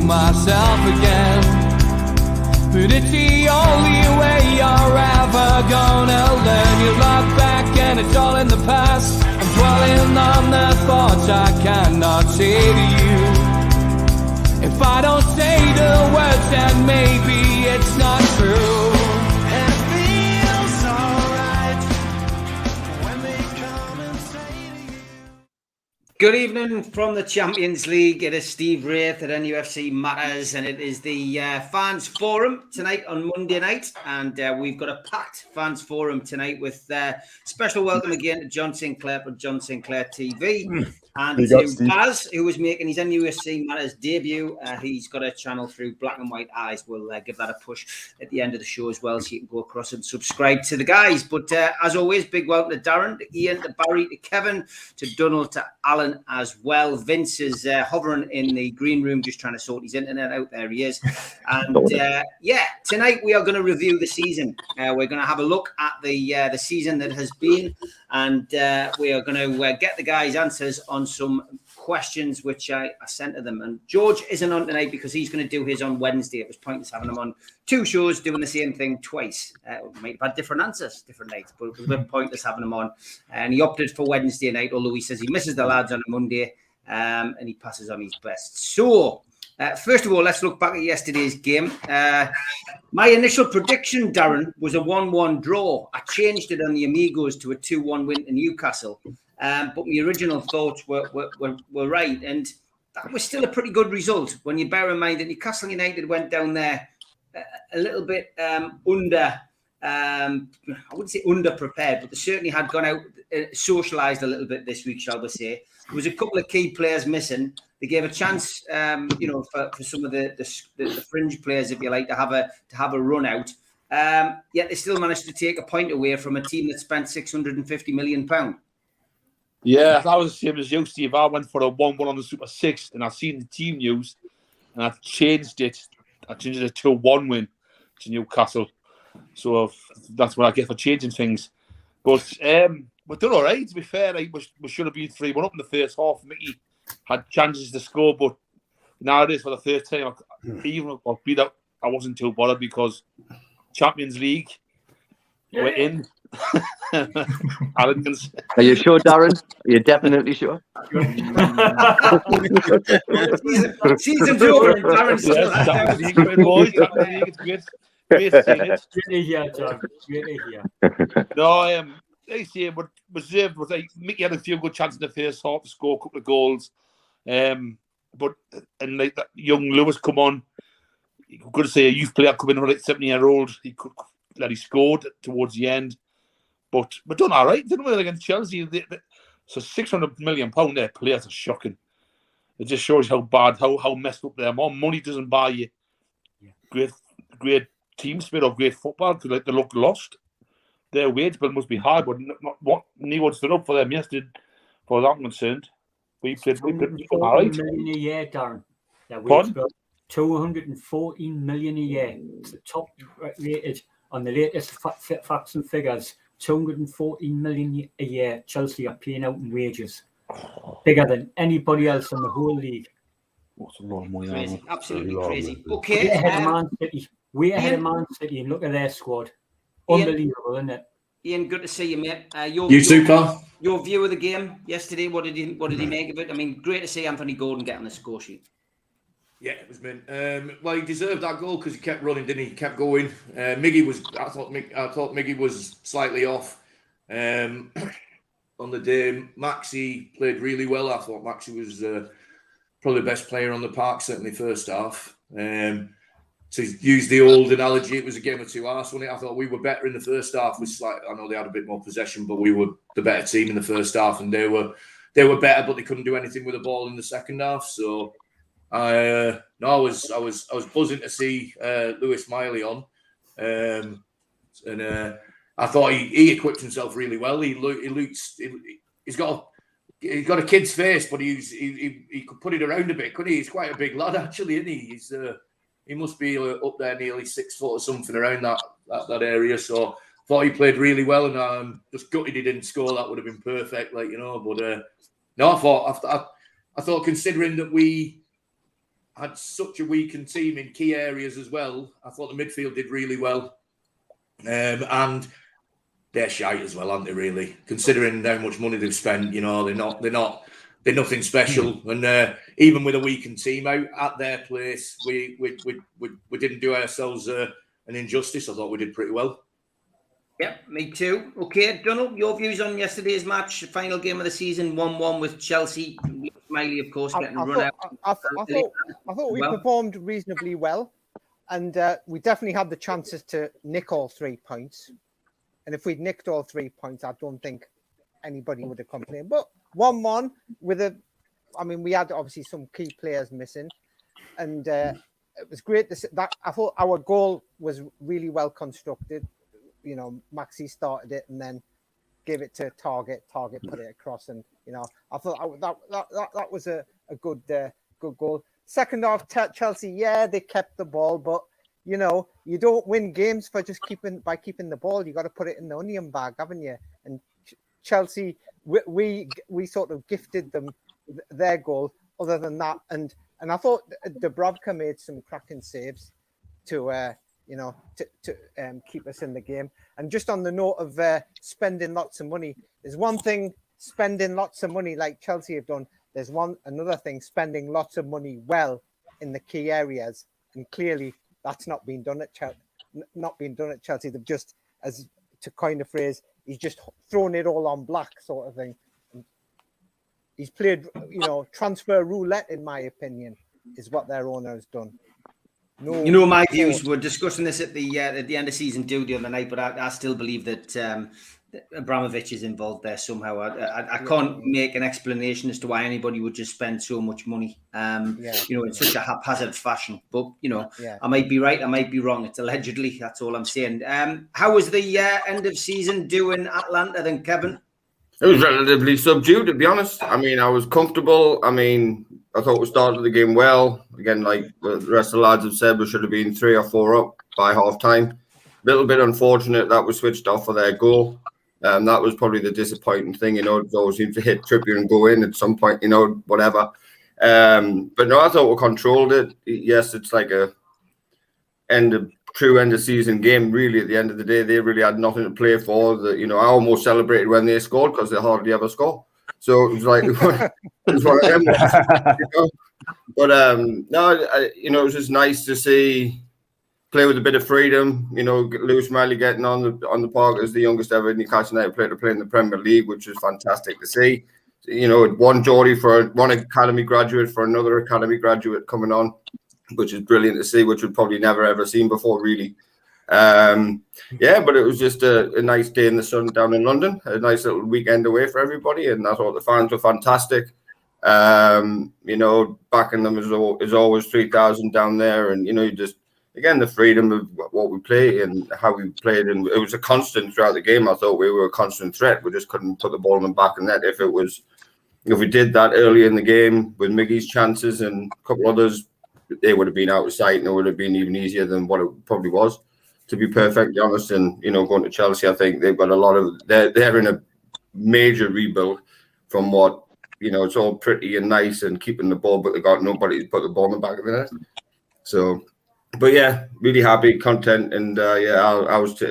myself again. But it's the only way you're ever gonna learn. You look back and it's all in the past. I'm dwelling on the thoughts I cannot say to you. If I don't say the words, then maybe it's not true. And it feels alright when they come and say to you. Good evening from the Champions League. It is Steve Wraith at Nufc Matters, and it is the Fans Forum tonight on Monday night. And we've got a packed Fans Forum tonight with special welcome again to John Sinclair from John Sinclair TV. And to Baz, who was making his NUFC Matters debut. He's got a channel through Black and White Eyes. We'll give that a push at the end of the show as well, so you can go across and subscribe to the guys. But as always, big welcome to Darren, to Ian, to Barry, to Kevin, to Donald, to Alan as well. Vince is hovering in the green room, just trying to sort his internet out. There he is. And tonight we are going to review the season. We're going to have a look at the season that has been, and we are going to get the guys' answers on some questions which I sent to them. And George isn't on tonight because he's going to do his on Wednesday. It was pointless having him on two shows doing the same thing twice. We might have had different answers, different nights, but it was a bit pointless having him on. And he opted for Wednesday night, although he says he misses the lads on a Monday, and he passes on his best. So, first of all, let's look back at yesterday's game. My initial prediction, Darren, was a 1-1 draw. I changed it on the Amigos to a 2-1 win to Newcastle. But my original thoughts were right, and that was still a pretty good result when you bear in mind that Newcastle United went down there a little bit I wouldn't say underprepared, but they certainly had gone out, socialised a little bit this week, shall we say. There was a couple of key players missing. They gave a chance, for some of the fringe players, if you like, to have a run out. Yet they still managed to take a point away from a team that spent £650 million. Yeah, that was the same as you, Steve. I went for a 1-1 on the Super 6, and I've seen the team news, and I've changed it. I changed it to a 1 win to Newcastle. So that's what I get for changing things. But we're done all right, to be fair. We should have been 3-1 up in the first half. Mickey had chances to score, but nowadays, for the third time, even I wasn't too bothered because Champions League, we're in. Arrogance. Are you sure, Darren? Are you definitely sure? Season's over and Darren's still Champions League, boys. Champions League, it's great. Great seeing it. Great to hear, John. Great to hear. No, they say what reserved was like Mickey had a few good chances in the first half to score a couple of goals. But like that young Lewis come on, you could say a youth player coming in, like 17-year-old, he scored towards the end. But we're done all right, didn't we, against Chelsea? So £600 million, their players are shocking. It just shows how bad, how messed up they are. More money doesn't buy you great team spirit or great football because they look lost. Their wage bill must be high, but no one stood up for them yesterday, for that I'm concerned. We played all right. $214 million a year, Darren. Their wage bill, $214 million a year. It's the top rated on the latest facts and figures. $214 million a year Chelsea are paying out in wages. Bigger than anybody else in the whole league. What's a lot of money? Crazy, absolutely crazy. Okay. Way ahead of Man City, and look at their squad. Unbelievable, isn't it? Ian, good to see you, mate. You too, Carl. Your view of the game yesterday, what did he make of it? I mean, great to see Anthony Gordon get on the score sheet. Yeah, it was mint. Well, he deserved that goal because he kept running, didn't he? He kept going. Miggy was. I thought Miggy was slightly off on the day. Maxi played really well. I thought Maxi was probably the best player on the park, certainly first half. To use the old analogy, it was a game of two halves, wasn't it? I thought we were better in the first half. I know they had a bit more possession, but we were the better team in the first half, and they were better, but they couldn't do anything with the ball in the second half. So. I was buzzing to see Lewis Miley on, and I thought he equipped himself really well. He's got a kid's face, but he could put it around a bit, couldn't he? He's quite a big lad, actually, isn't he? He must be up there nearly 6 foot or something around that area. So I thought he played really well, and I'm just gutted he didn't score. That would have been perfect, But no, I thought considering that we had such a weakened team in key areas as well. I thought the midfield did really well. And they're shite as well, aren't they, really? Considering how much money they've spent, you know, they're nothing special. And even with a weakened team out at their place, we didn't do ourselves an injustice. I thought we did pretty well. Yep, me too. Okay, Donald, your views on yesterday's match, final game of the season, 1-1 with Chelsea. Smiley, of course, getting run out. I thought we performed reasonably well, and we definitely had the chances to nick all 3 points. And if we'd nicked all 3 points, I don't think anybody would have complained. But 1-1 with we had obviously some key players missing, and it was great to see that. I thought our goal was really well constructed. You know, Maxi started it and then gave it to Target put it across, and you know, I thought that was a good goal. Second half, Chelsea, yeah, they kept the ball, but you know, you don't win games for just keeping the ball. You got to put it in the onion bag, haven't you? And Chelsea, we sort of gifted them their goal. Other than that, and I thought Dubravka made some cracking saves to keep us in the game. And just on the note of spending lots of money, there's one thing spending lots of money like Chelsea have done. There's another thing spending lots of money well in the key areas, and clearly that's not been done at Chelsea. They've just, as to coin a phrase, he's just thrown it all on black sort of thing. And he's played, you know, transfer roulette, in my opinion, is what their owner has done. No, you know my views. We're discussing this at the end of season 2 the other night, but I still believe that Abramovich is involved there somehow. I can't make an explanation as to why anybody would just spend so much money, you know, in such a haphazard fashion. But you know, I might be right, I might be wrong. It's allegedly. That's all I'm saying. How was the end of season doing Atlanta then, Kevin? It was relatively subdued, to be honest. I mean, I was comfortable. I mean, I thought we started the game well. Again, like the rest of the lads have said, we should have been 3 or 4 up by half time. A little bit unfortunate that we switched off for their goal. That was probably the disappointing thing, you know. It always seems to hit Trippier and go in at some point, you know, whatever. But no, I thought we controlled it. Yes, it's like a true end of season game. Really, at the end of the day, they really had nothing to play for. You know, I almost celebrated when they scored because they hardly ever score. So it was like it was one of them. You know? But no, you know, it was just nice to see play with a bit of freedom. You know, Lewis Miley getting on the park as the youngest ever Newcastle United player to play in the Premier League, which was fantastic to see. You know, one Geordie for one academy graduate for another academy graduate coming on, which is brilliant to see, which we've probably never ever seen before, really. Yeah, but it was just a nice day in the sun down in London, a nice little weekend away for everybody, and I thought the fans were fantastic. You know, backing them is always 3,000 down there, and you know, just again the freedom of what we play and how we played, and it was a constant throughout the game. I thought we were a constant threat. We just couldn't put the ball in the back of the net. If we did that early in the game with Miggy's chances and a couple others, they would have been out of sight, and it would have been even easier than what it probably was, to be perfectly honest. And you know, going to Chelsea, I think they've got a lot of they're in a major rebuild from what, you know, it's all pretty and nice and keeping the ball, but they got nobody to put the ball in the back of the net. So, but yeah, really happy, content, and I was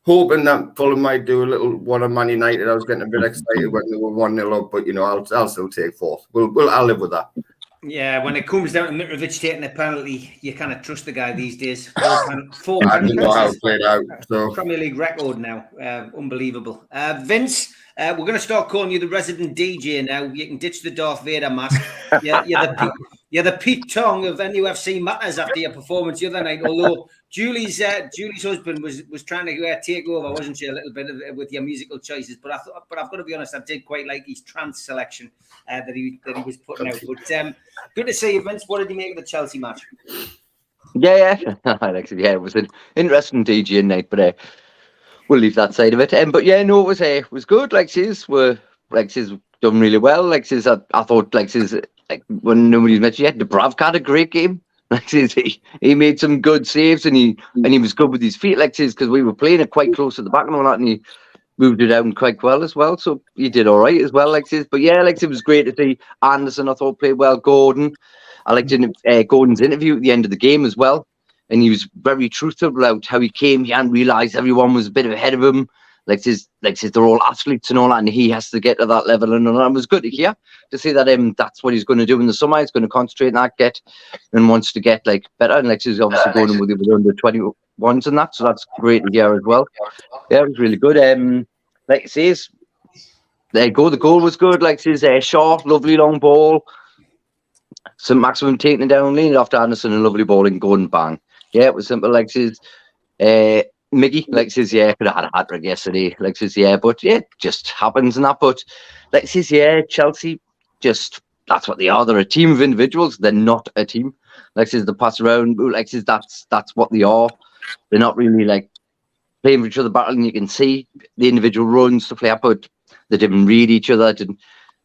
hoping that Fulham might do a little one on Man United. I was getting a bit excited when they were 1-0 up, but you know, I'll still take 4th. I'll live with that. Yeah, when it comes down to Mitrovic taking a penalty, you kind of trust the guy these days. 4 I didn't know how it played out. So. Premier League record now. Unbelievable. Vince, we're going to start calling you the resident DJ now. You can ditch the Darth Vader mask. You're the Pete Tong of NUFC Matters after your performance the other night, although Julie's husband was trying to take over, wasn't she, a little bit with your musical choices? But I've got to be honest, I did quite like his trance selection that he was putting out. But good to see you, Vince. What did you make of the Chelsea match? Yeah, it was an interesting DJing night, but we'll leave that side of it. But yeah, no, it was good. Lexi's done really well. I thought like when nobody's mentioned yet, Dubravka had a great game. He made some good saves, and he was good with his feet, because we were playing it quite close at the back and all that, and he moved it down quite well as well. So he did all right as well, But yeah, it was great to see Anderson. I thought played well. Gordon, I liked Gordon's interview at the end of the game as well. And he was very truthful about how he came. He hadn't realised everyone was a bit ahead of him. Like they're all athletes and all that, and he has to get to that level. And it was good to hear, to see that that's what he's going to do in the summer. He's going to concentrate on that, and wants to get like better. And like he's obviously going in with the under 21s and that, so that's great to hear as well. Yeah, it was really good. Like it says, the goal was good. Like it says, short, lovely long ball. St. Maximum taking it down, leaning off to Anderson, and lovely ball and going bang. Yeah, it was simple. Like it says, Miggy, like says, yeah, could have had a hat-trick yesterday. Like says, yeah, but yeah, it just happens and that. But like says, yeah, Chelsea, just that's what they are. They're a team of individuals. They're not a team. Like says, the pass around. Like says, that's what they are. They're not really like playing for each other, battling. You can see the individual runs, stuff like that, but they didn't read each other.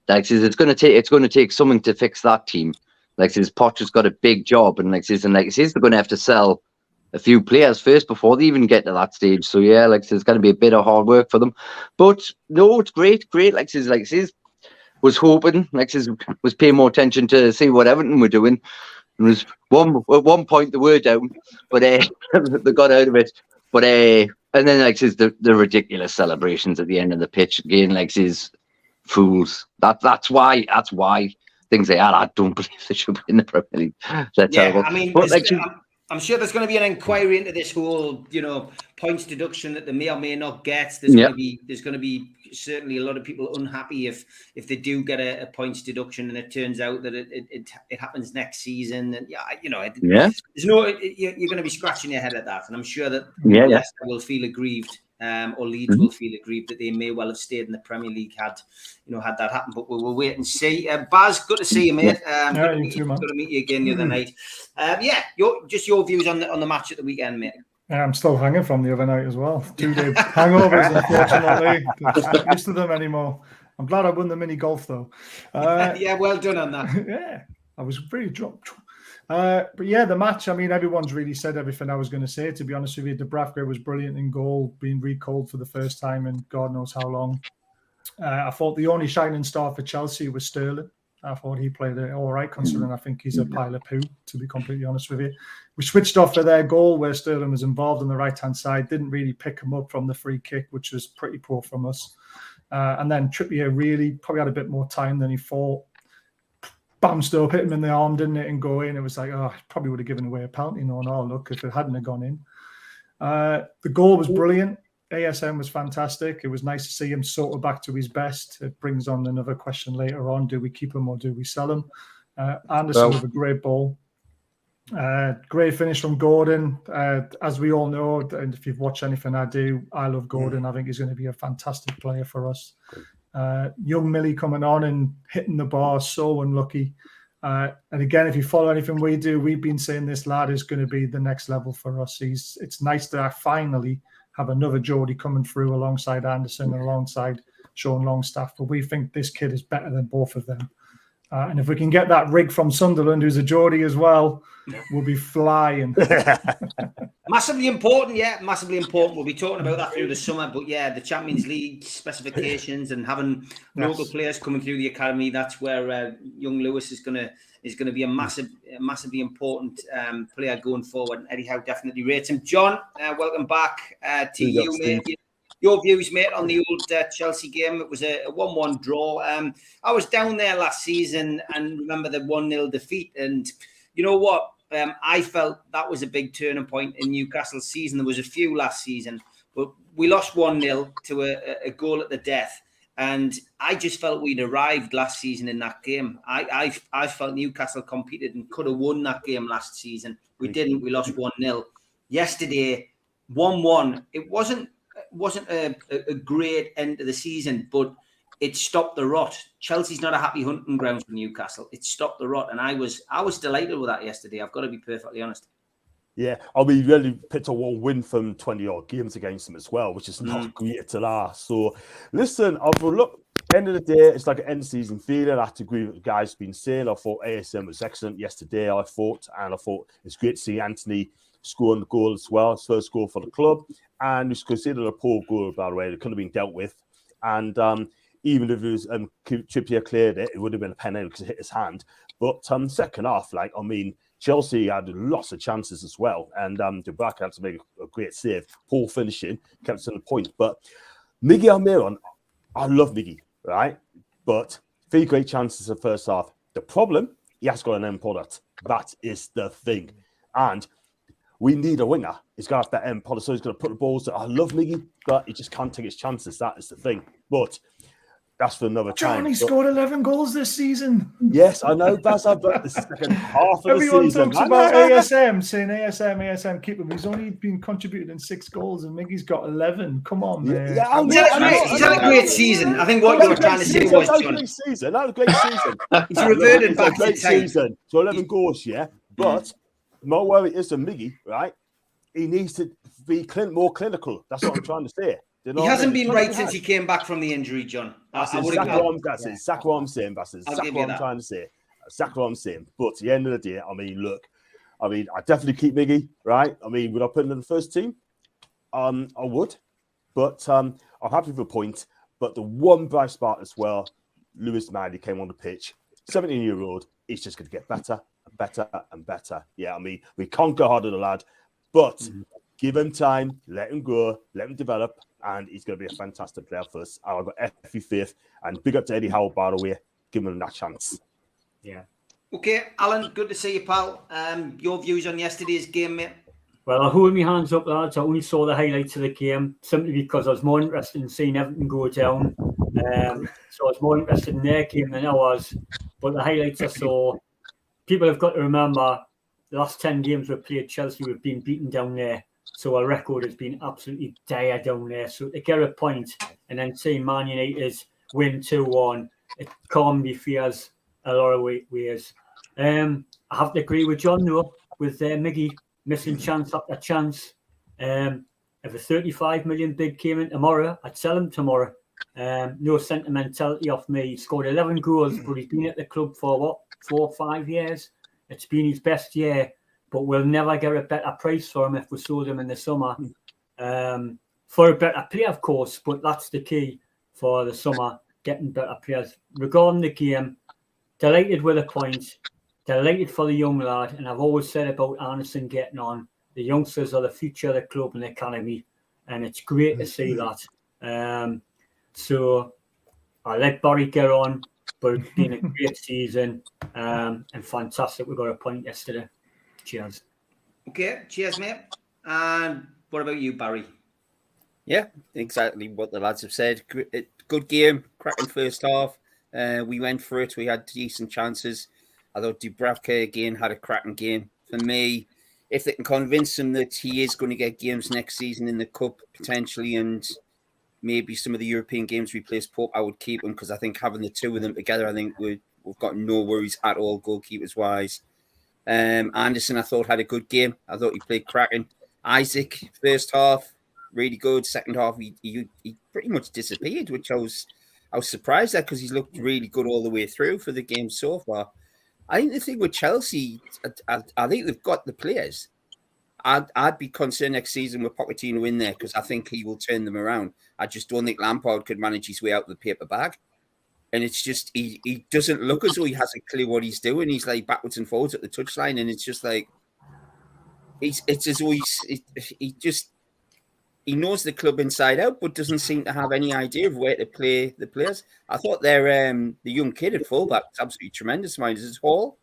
Like says, it's going to take something to fix that team. Like says, Potter's got a big job, and like says, they're going to have to sell a few players first before they even get to that stage. So yeah, like it's going to be a bit of hard work for them. But no, it's great. Like says, was hoping, like says, was paying more attention to see what Everton were doing. There was at one point they were down, but they got out of it. But and then like says the ridiculous celebrations at the end of the pitch again, like says, fools. That's why things like that. I don't believe they should be in the Premier League. That's terrible. I mean, but like. I'm sure there's going to be an inquiry into this whole, points deduction that they may or may not get. There's going to be certainly a lot of people unhappy if they do get a points deduction and it turns out that it happens next season. And there's no, you're going to be scratching your head at that. And I'm sure that Leicester will feel aggrieved. Or Leeds will feel aggrieved that they may well have stayed in the Premier League had that happened. But we will wait and see. Baz, good to see you, mate. You too, man. Good to meet you again the other night. Your views on the match at the weekend, mate. I'm still hanging from the other night as well. 2-day hangovers, unfortunately. Not used to them anymore. I'm glad I won the mini golf though. Well done on that. Yeah, I was pretty drunk. But yeah, the match, I mean, everyone's really said everything I was going to say, to be honest with you. Dubravka was brilliant in goal, being recalled for the first time in God knows how long. I thought the only shining star for Chelsea was Sterling. I thought he played it all right, considering I think he's a pile of poo, to be completely honest with you. We switched off for their goal where Sterling was involved on the right-hand side, didn't really pick him up from the free kick, which was pretty poor from us. And then Trippier really probably had a bit more time than he thought. Bounced up, hit him in the arm, didn't it, and go in. It was like, probably would have given away a penalty, look, if it hadn't have gone in. The goal was brilliant. ASM was fantastic. It was nice to see him sort of back to his best. It brings on another question later on. Do we keep him or do we sell him? Anderson with a great ball. Great finish from Gordon. As we all know, and if you've watched anything I do, I love Gordon. I think he's going to be a fantastic player for us. Young Millie coming on and hitting the bar, so unlucky. And again, if you follow anything we do, we've been saying this lad is going to be the next level for us. It's nice to finally have another Geordie coming through alongside Anderson and alongside Sean Longstaff. But we think this kid is better than both of them. And if we can get that rig from Sunderland, who's a Geordie as well, we'll be flying. Massively important, massively important. We'll be talking about that through the summer. But the Champions League specifications and having local players coming through the academy, that's where young Lewis is going to be a massively important player going forward. And Eddie Howe definitely rates him. John, welcome back to you, mate. Your views, mate, on the old Chelsea game. It was a 1-1 draw. I was down there last season and remember the 1-0 defeat. And you know what? I felt that was a big turning point in Newcastle's season. There was a few last season, but we lost 1-0 to a goal at the death. And I just felt we'd arrived last season in that game. I felt Newcastle competed and could have won that game last season. We didn't. We lost 1-0. Yesterday, 1-1. It wasn't a great end to the season, but it stopped the rot. Chelsea's not a happy hunting ground for Newcastle. It stopped the rot, and I was delighted with that yesterday. I've got to be perfectly honest. Yeah, I'll be really picked up one win from 20-odd games against them as well, which is not great to last. So, listen, look, end of the day, it's like an end-season feeling. I have to agree with the guys been saying. I thought ASM was excellent yesterday, and I thought it's great to see Anthony scoring the goal as well, his first goal for the club. And it's considered a poor goal, by the way. It could have been dealt with. And even if it was Trippier cleared it, it would have been a penalty because it hit his hand. But second half, like, I mean, Chelsea had lots of chances as well. And Dubravka had to make a great save. Poor finishing, kept us in the point. But Miggy Almiron, I love Miggy, right? But 3 great chances in the first half. The problem, he has got an end product. That is the thing. And we need a winger. He's got to have that end product. So he's going to put the balls that I love Miggy, but he just can't take his chances. That is the thing. But that's for another time. Johnny scored 11 goals this season. Yes, I know, Bazza, but the second half of Everyone the season. talks about ASM, saying ASM, keep him. He's only been contributing in 6 goals, and Miggy's got 11. Come on, man. Yeah, he's had a great season. I think what you were trying to say was, John. That was a great season. He's reverted back to season. So 11 goals, yeah. But my worry is to Miggy, right? He needs to be more clinical. That's what I'm trying to say. He hasn't been right since he came back from the injury, John. That's exactly what I'm saying, Bass. That's exactly what I'm trying to say. Exactly what I'm saying. But at the end of the day, I mean, look, I definitely keep Miggy, right? I mean, would I put him in the first team? I would. But I'm happy with the point. But the one bright spot as well, Lewis Manley came on the pitch, 17-year-old. He's just going to get better and better and better. Yeah, I mean, we can't go harder, the lad. But give him time, let him go, let him develop, and he's going to be a fantastic player for us. I've got every faith. And big up to Eddie Howe, by the way. Give him that chance. Yeah. Okay, Alan, good to see you, pal. Your views on yesterday's game, mate? Well, I hold my hands up, lads. I only saw the highlights of the game simply because I was more interested in seeing everything go down. So I was more interested in their game than I was. But the highlights I saw, people have got to remember the last 10 games we've played Chelsea, we've been beaten down there. So our record has been absolutely dire down there. So to get a point and then seeing Man United win 2-1, it calmed me fears a lot of ways. I have to agree with John, though, with Miggy missing chance after chance. If a 35 million bid came in tomorrow, I'd sell him tomorrow. No sentimentality off me. He scored 11 goals, but he's been at the club for, 4 or 5 years? It's been his best year, but we'll never get a better price for him if we sold him in the summer. For a better player, of course, but that's the key for the summer, getting better players. Regarding the game, delighted with a point, delighted for the young lad, and I've always said about Anderson getting on. The youngsters are the future of the club and the academy, and it's great to see that. So I let Barry get on, but it's been a great season and fantastic. We got a point yesterday. Cheers. Okay, cheers, mate. And what about you, Barry? Yeah, exactly what the lads have said. Good game, cracking first half. We went for it. We had decent chances. I thought Dubravka again had a cracking game. For me, if they can convince him that he is going to get games next season in the Cup potentially, and maybe some of the European games we place Pope, I would keep him because I think having the two of them together, I think we've got no worries at all goalkeepers wise. Anderson, I thought, had a good game. I thought he played cracking. Isaac, first half, really good. Second half, he pretty much disappeared, which I was surprised at because he's looked really good all the way through for the game so far. I think the thing with Chelsea, I think they've got the players. I'd be concerned next season with Pochettino in there because I think he will turn them around. I just don't think Lampard could manage his way out of the paper bag. And it's just, he doesn't look as though he has a clue what he's doing. He's like backwards and forwards at the touchline. And it's just like, it's as though he knows the club inside out, but doesn't seem to have any idea of where to play the players. I thought the young kid at fullback was absolutely tremendous. Mine is Hall.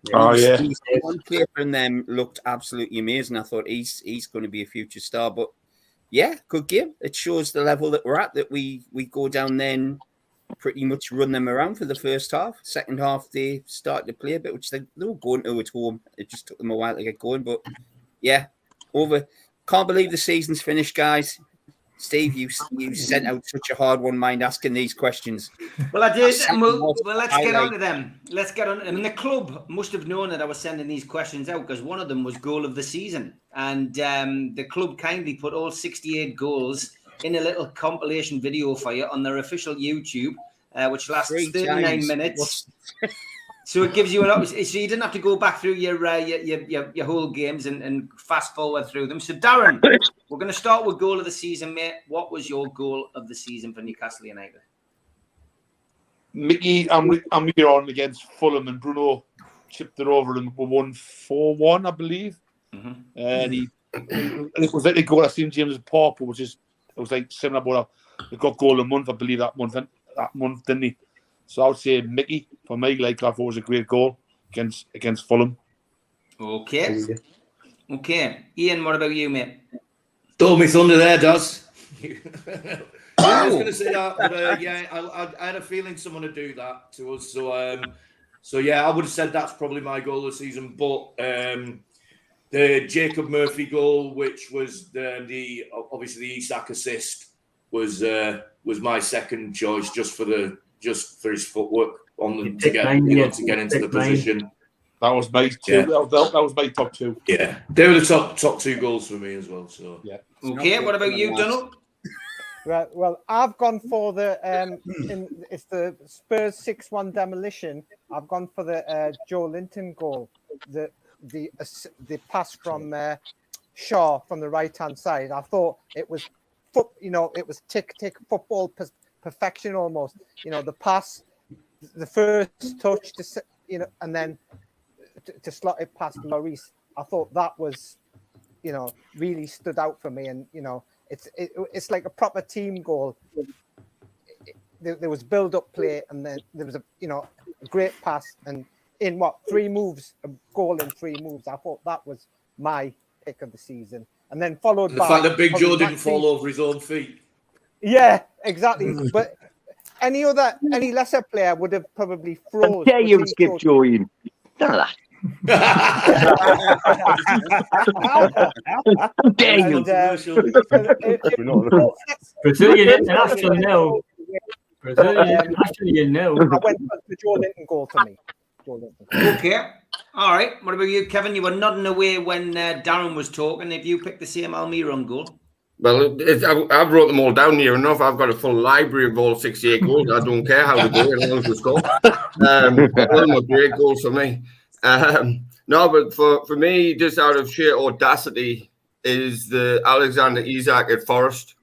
He's one player from them looked absolutely amazing. I thought he's going to be a future star. But yeah, good game. It shows the level that we're at, that we go down there and pretty much run them around for the first half. Second half, they started to play a bit, which they were going to at home. It just took them a while to get going. But yeah, over. Can't believe the season's finished, guys. Steve, you sent out such a hard one mind asking these questions. Well, I did. Well, let's get on to them. Let's get on. I mean, the club must have known that I was sending these questions out because one of them was goal of the season. And the club kindly put all 68 goals in a little compilation video for you on their official YouTube, which lasts 39 minutes. So it gives you an option. So you didn't have to go back through your whole games and fast forward through them. So Darren, we're going to start with goal of the season, mate. What was your goal of the season for Newcastle United? Mickey and we were on against Fulham, and Bruno chipped it over and we won 4-1, I believe. And it was like the goal I seen James Park, which is it was like similar about he got goal a month, I believe that month, didn't he? So I would say Mickey for me. Like I thought it was a great goal against Fulham. Okay, Ian, what about you, mate? Stole me thunder there, Daz. I was going to say that, but yeah, I had a feeling someone would do that to us. So yeah, I would have said that's probably my goal of the season. But the Jacob Murphy goal, which was the obviously the Isak assist, was my second choice just for his footwork on the to get into the position. That was my two. Yeah. That was my top two. Yeah, they were the top two goals for me as well. So yeah. Okay, what about you, Donald? Right. Well, I've gone for the it's the Spurs 6-1 demolition. I've gone for the Joe Linton goal. The pass from Shaw from the right hand side. I thought it was it was tick football perfection almost. The pass, the first touch and then to slot it past Maurice. I thought that was really stood out for me, and it's like a proper team goal. There was build-up play, and then there was a great pass, and in 3 moves, a goal in 3 moves. I thought that was my pick of the season, and then followed the by fact that Big Joe didn't fall over his own feet. Yeah, exactly. But any lesser player would have probably froze. How dare you skip Joe in? None of that. Brazilian international. I went for the Joe Linton goal for me. Okay. All right. What about you, Kevin? You were nodding away when Darren was talking. Have you picked the same Almiron goal? Well, I've wrote them all down near enough. I've got a full library of all 68 goals. I don't care how they go, as long as they score. All of them are great goals for me. No, but for me, just out of sheer audacity, is the Alexander Isak at Forest.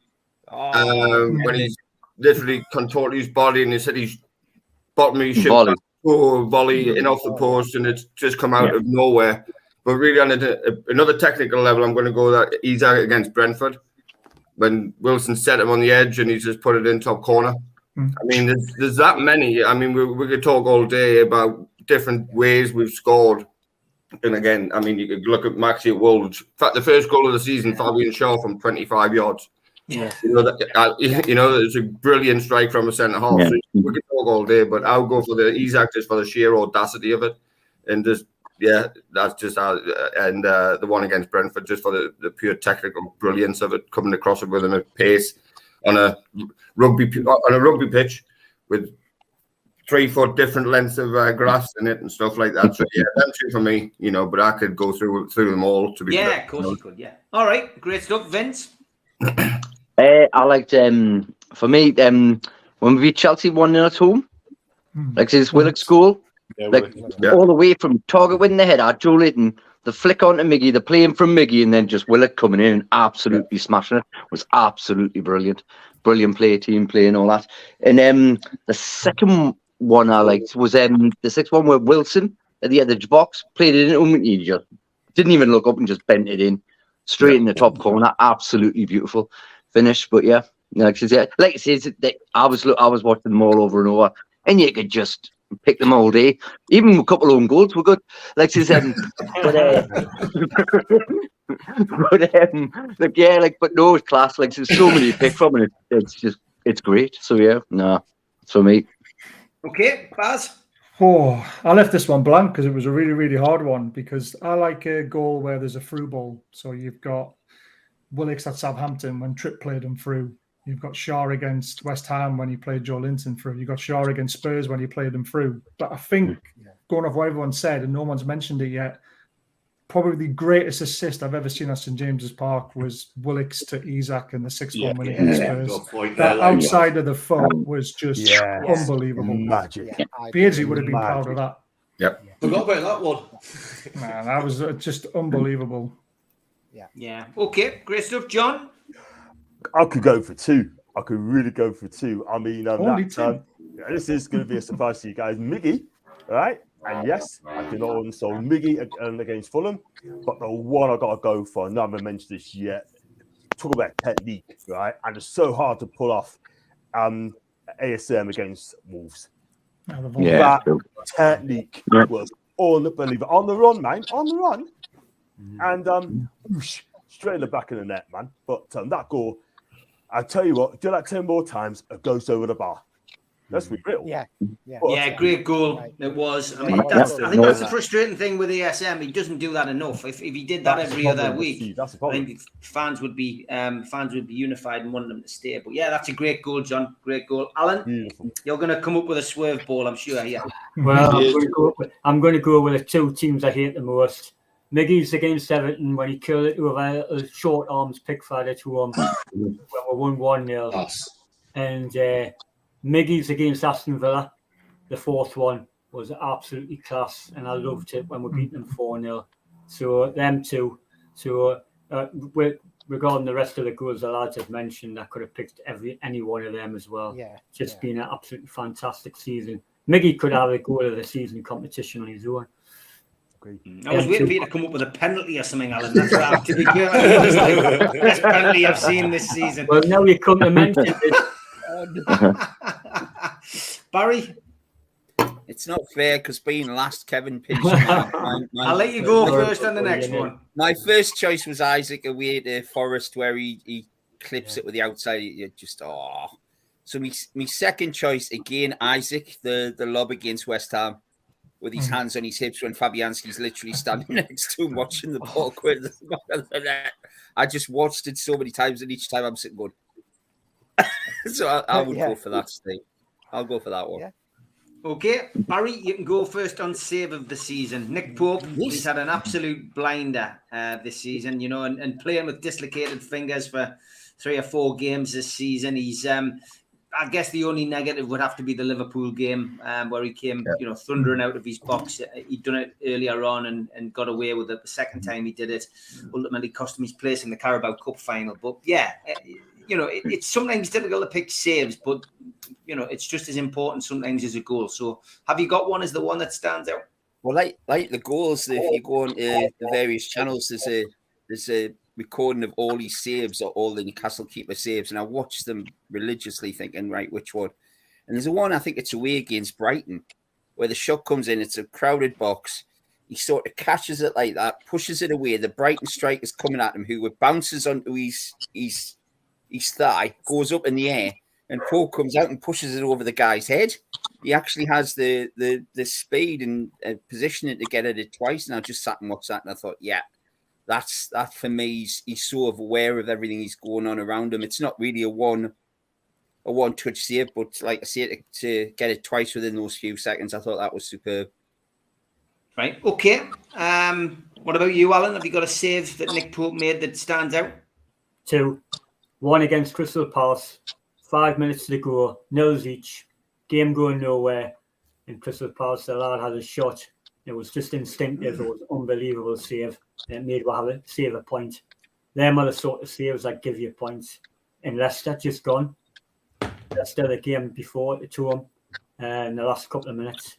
When he's literally contorted his body and he said he's bottom of his ship volley in off the post, and it's just come out of nowhere. But really, on another technical level, I'm going to go that Isak against Brentford, when Wilson set him on the edge and he's just put it in top corner. I mean, there's that many. I mean, we could talk all day about different ways we've scored. And again, I mean, you could look at Maxi at Wolves. In fact, the first goal of the season, Fabian Shaw from 25 yards. Yeah. It's a brilliant strike from a centre half. Yeah. So we could talk all day, but I'll go for the Isak just for the sheer audacity of it, and just that's just and the one against Brentford just for the pure technical brilliance of it, coming across it with him at pace on a rugby pitch with 3 foot different lengths of grass in it and stuff like that. So yeah, them two for me, but I could go through them all to be fair. Of course you could. Yeah. All right, great stuff, Vince. I liked for me when we beat Chelsea 1-0 at home, like this Willock's goal, all the way from target winning the header, Joe Linton, the flick onto Miggy, the playing from Miggy, and then just Willock coming in and absolutely smashing it was absolutely brilliant. Brilliant play, team play, and all that. And the second one I liked was the 6-1 where Wilson at the edge box played it in, and he just didn't even look up and just bent it in straight in the top corner. Absolutely beautiful finish. But yeah, like I said, I was watching them all over and over, and you could just pick them all day. Even a couple of own goals were good. Like I said, but no, it's class. Like there's so many to pick from, and it's great. So yeah, it's for me. Okay, Baz. Oh, I left this one blank because it was a really, really hard one, because I like a goal where there's a through ball. So you've got Willicks at Southampton when Tripp played him through. You've got Shaw against West Ham when he played Joe Linton through. You've got Shaw against Spurs when he played him through. But I think, going off what everyone said, and no one's mentioned it yet, probably the greatest assist I've ever seen at St James's Park was Willicks to Isak in the 6-1 win against Spurs. That outside of the foot was just unbelievable. Magic. Beardsley would have been proud of that. Yep. Forgot about that one. Man, that was just unbelievable. Yeah. Okay, great stuff, John. I could go for 2. I could really go for 2. I mean, Only 2. this is going to be a surprise to you guys. Miggy, right? And yes, I can also Miggy against Fulham, but the one I got to go for, and I haven't mentioned this yet, talk about technique, right? And it's so hard to pull off ASM against Wolves. Yeah, that technique was unbelievable. On the run, man, on the run. And whoosh, straight in the back of the net, man. But that goal, I tell you what, do that 10 more times, it goes over the bar. Let's be real. Yeah. Yeah, great goal. Right. It was. I mean, I think that's the frustrating thing with ASM. He doesn't do that enough. If he did that every other week, I think fans would be unified and wanting them to stay. But yeah, that's a great goal, John. Great goal, Alan. Beautiful. You're going to come up with a swerve ball, I'm sure. Yeah. Well, I'm going to go with the two teams I hate the most. Miggy's against Everton when he killed it with a short arms pickford at home when we won 1-0. And Miggy's against Aston Villa, the fourth one, was absolutely class, and I loved it when we beat them 4-0. So them two. So regarding the rest of the goals the lads have mentioned, I could have picked any one of them as well. Just been an absolutely fantastic season. Miggy could have a goal of the season competition on his own. I was waiting for you to come up with a penalty or something, Alan. That's what I have to be clear. It's like the best penalty I've seen this season. Well, now you come to mention it. Barry? It's not fair because being last, Kevin pinched mine. I'll let you go first on the next one. My first choice was Isaac away to Forest, where he clips it with the outside. You just So my second choice again, Isaac, the lob against West Ham with his hands on his hips when Fabianski's literally standing next to him watching the ball go in the back of the net. I just watched it so many times, and each time I'm sitting going. So I would go for that, Steve. I'll go for that one. Yeah. Okay, Barry, you can go first on save of the season. Nick Pope, he's had an absolute blinder this season, you know, and playing with dislocated fingers for 3 or 4 games this season. He's, I guess the only negative would have to be the Liverpool game where he came, you know, thundering out of his box. He'd done it earlier on and got away with it. The second time he did it, ultimately cost him his place in the Carabao Cup final. But yeah, you know, it's sometimes difficult to pick saves, but, you know, it's just as important sometimes as a goal. So have you got one as the one that stands out? Well, like the goals, if you go on the various channels, there's a recording of all his saves or all the Newcastle keeper saves, and I watched them religiously thinking, right, which one? And there's a one, I think it's away against Brighton, where the shot comes in, it's a crowded box. He sort of catches it like that, pushes it away. The Brighton striker's coming at him, who bounces onto his thigh, goes up in the air, and Pope comes out and pushes it over the guy's head. He actually has the speed and positioning to get at it twice. And I just sat and watched that, and I thought, yeah, that for me. He's sort of aware of everything he's going on around him. It's not really a one touch save, but like I say, to get it twice within those few seconds, I thought that was superb. Right. Okay. What about you, Alan? Have you got a save that Nick Pope made that stands out? 2. 1 against Crystal Palace. 5 minutes to go. Nils each. Game going nowhere. In Crystal Palace, the lad had a shot. It was just instinctive. It was an unbelievable save. It made we save a point. Them are the sort of saves that give you points. In Leicester, just gone. Leicester, the game before, to him in the last couple of minutes,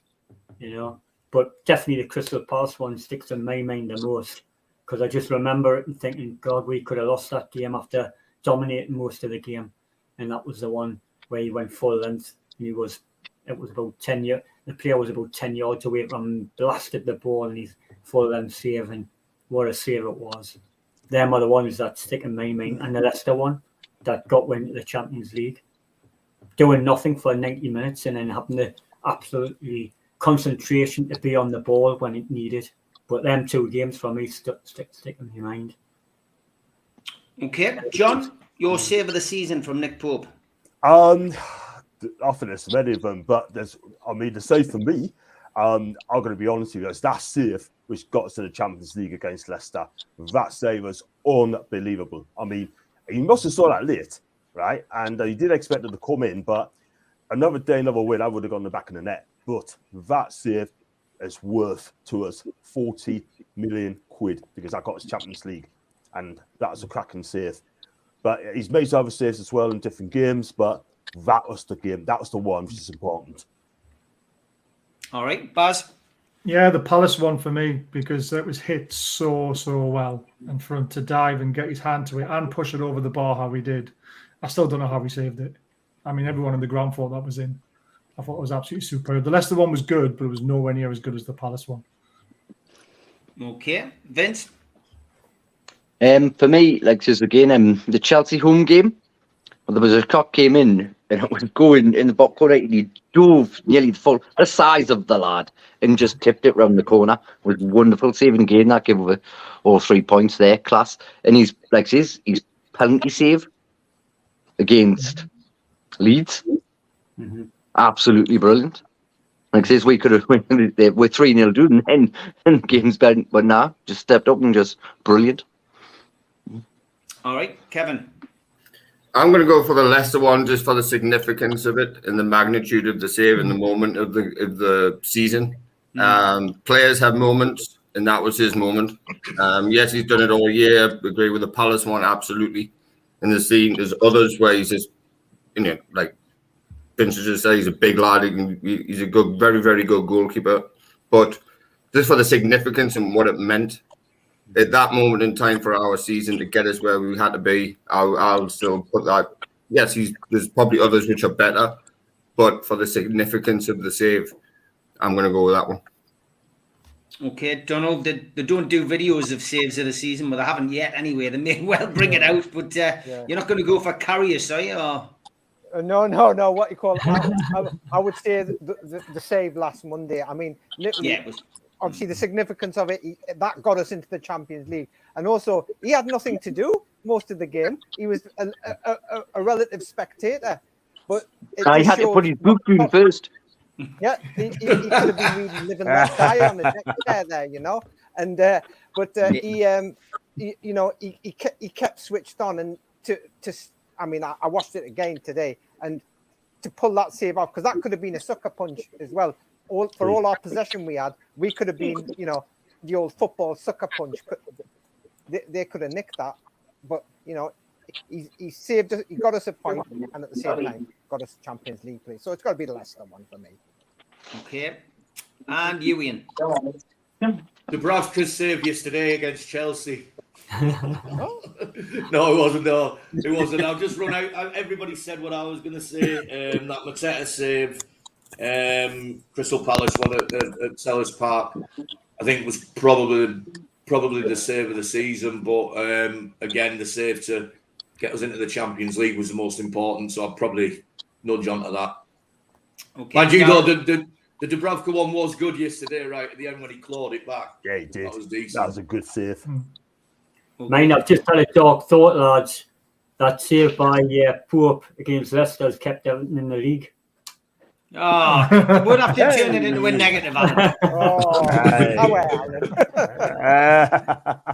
you know. But definitely the Crystal Palace one sticks in my mind the most, because I just remember it and thinking, God, we could have lost that game after dominating most of the game. And that was the one where he went full length. And it was about 10 yards. The player was about 10 yards away from him, blasted the ball, and he's full length save. And what a save it was. Them are the ones that stick in my mind. And the Leicester one that got went to the Champions League, doing nothing for 90 minutes and then having the absolutely concentration to be on the ball when it needed. But them 2 games for me stick in my mind. Okay, John, your save of the season from Nick Pope. Often it's many of them, but the save for me, I'm going to be honest with you guys, that save which got us to the Champions League against Leicester, that save was unbelievable. I mean, he must have saw that late, right? And he did expect it to come in, but another day, another win, I would have gone the back of the net. But that save is worth to us 40 million quid because that got us Champions League. And that was a cracking save. But he's made other saves as well in different games. But that was the game. That was the one which is important. All right, Baz. Yeah, the Palace one for me, because it was hit so well, and for him to dive and get his hand to it and push it over the bar how he did, I still don't know how he saved it. I mean, everyone on the ground thought that was in. I thought it was absolutely superb. The Leicester one was good, but it was nowhere near as good as the Palace one. Okay, Vince. For me, like just again, the Chelsea home game, there was a clock came in and it was going in the back corner and he dove nearly the size of the lad and just tipped it round the corner. It was wonderful saving again. That gave over all 3 points there, class. And he's like his penalty save against Leeds, absolutely brilliant. Like says we could have we're 3-0 doing and games bent, but nah, just stepped up and just brilliant. All right, Kevin. I'm going to go for the Leicester one just for the significance of it and the magnitude of the save in the moment of the season. Players have moments, and that was his moment. Yes, he's done it all year. I agree with the Palace one, absolutely. In the scene, there's others where he's just, like Vincent just said, he's a big lad. He's a good, very, very good goalkeeper. But just for the significance and what it meant at that moment in time for our season to get us where we had to be, I'll still put that. Yes, there's probably others which are better, but for the significance of the save, I'm going to go with that one. Okay, Donald, they don't do videos of saves of the season, but they haven't yet anyway. They may well bring it out, but you're not going to go for Carrius, are you? Or... No. What you call I would say the save last Monday. I mean, literally, obviously the significance of it, that got us into the Champions League. And also, he had nothing to do most of the game. He was a relative spectator. But he had to put his boot in first. Yeah, he could have been really living that die on the neck there, And he kept switched on, and I watched it again today, and to pull that save off, because that could have been a sucker punch as well. For all our possession we had, we could have been, the old football sucker punch. They could have nicked that, but he saved us. He got us a point, and at the same time got us Champions League play. So it's got to be the Leicester one for me. Okay, and you, Ian. Dubravka's save yesterday against Chelsea. No, it wasn't. No, it wasn't. I've just run out. Everybody said what I was going to say. That Mateta save, Crystal Palace one at Sellers Park, I think was probably the save of the season. But again, the save to get us into the Champions League was the most important. So I'd probably nudge onto that. Okay, mind you, though, the Dubravka one was good yesterday, right at the end when he clawed it back. Yeah, he did. That was decent. That was a good save. Mine, I've just had a dark thought, lads. That save by Pope against Leicester has kept everything in the league. Oh, we'll have to turn it into a negative, Alan.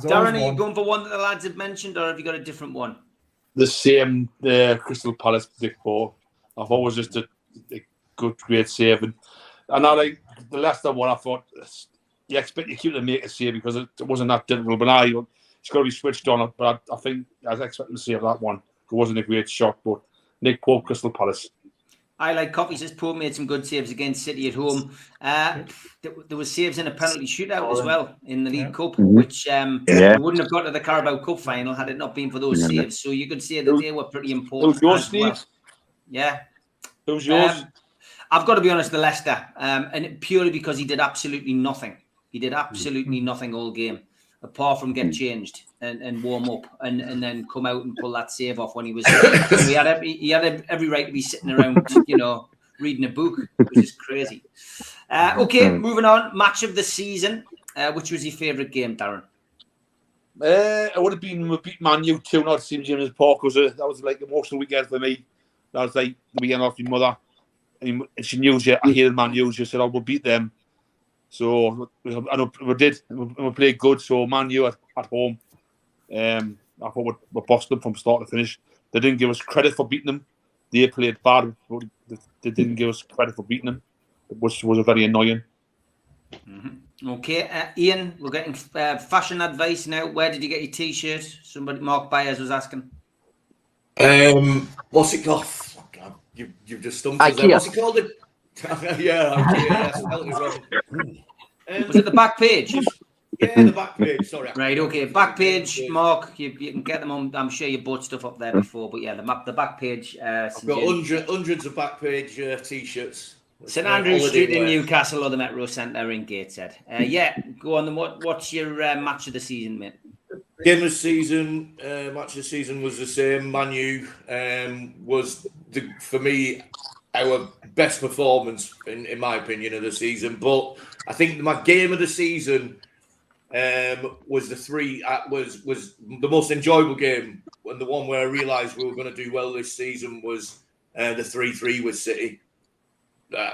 Darren, are you going for one that the lads have mentioned, or have you got a different one? The same, Crystal Palace Dick Pope. I thought it was just a good, great save. And I like the Leicester one, I thought, you expect you keep to make a save because it wasn't that difficult. But it's got to be switched on. But I think I was expecting to save that one. It wasn't a great shot, but Nick Pope, Crystal Palace. I like Coffee says Pope made some good saves against City at home. There was saves in a penalty shootout as well in the League Cup, which we wouldn't have got to the Carabao Cup final had it not been for those saves. So you could say that they were pretty important. Who's yours, Steve? Well. Yeah. Who's yours? I've got to be honest, the Leicester, and purely because he did absolutely nothing. He did absolutely nothing all game, apart from get changed and warm up and then come out and pull that save off when he was. He had every right to be sitting around, reading a book, which is crazy. Okay, moving on. Match of the season. Which was your favourite game, Darren? It would have been we beat Man U 2-0 at St James's Park. That was like an emotional weekend for me. That was like the weekend off your mother. And she knew I hated Man U. She said, we'll beat them. So I know we did. We played good. So Man U at home. I thought we bossed them from start to finish. They didn't give us credit for beating them. They played bad, but they didn't give us credit for beating them, which was very annoying. Okay, Ian, we're getting fashion advice now. Where did you get your T-shirt? Somebody, Mark Byers was asking. What's it called? Oh, God. You've just stumped us there. IKEA. What's he called? Yeah, IKEA. Yeah, spelled it wrong. Was it the back page? Yeah, the back page. Sorry. Right, okay. Back page, Mark. You can get them on. I'm sure you bought stuff up there before, but yeah, the back page. I've got hundreds of back page T-shirts. St Andrew Street in Newcastle or the Metro Centre in Gateshead. Yeah, go on then. What's your match of the season, mate? Game of the season, match of the season was the same. Man U was, for me, our best performance, in my opinion, of the season. But I think my game of the season was was the most enjoyable game, and the one where I realised we were going to do well this season was the 3-3 with City.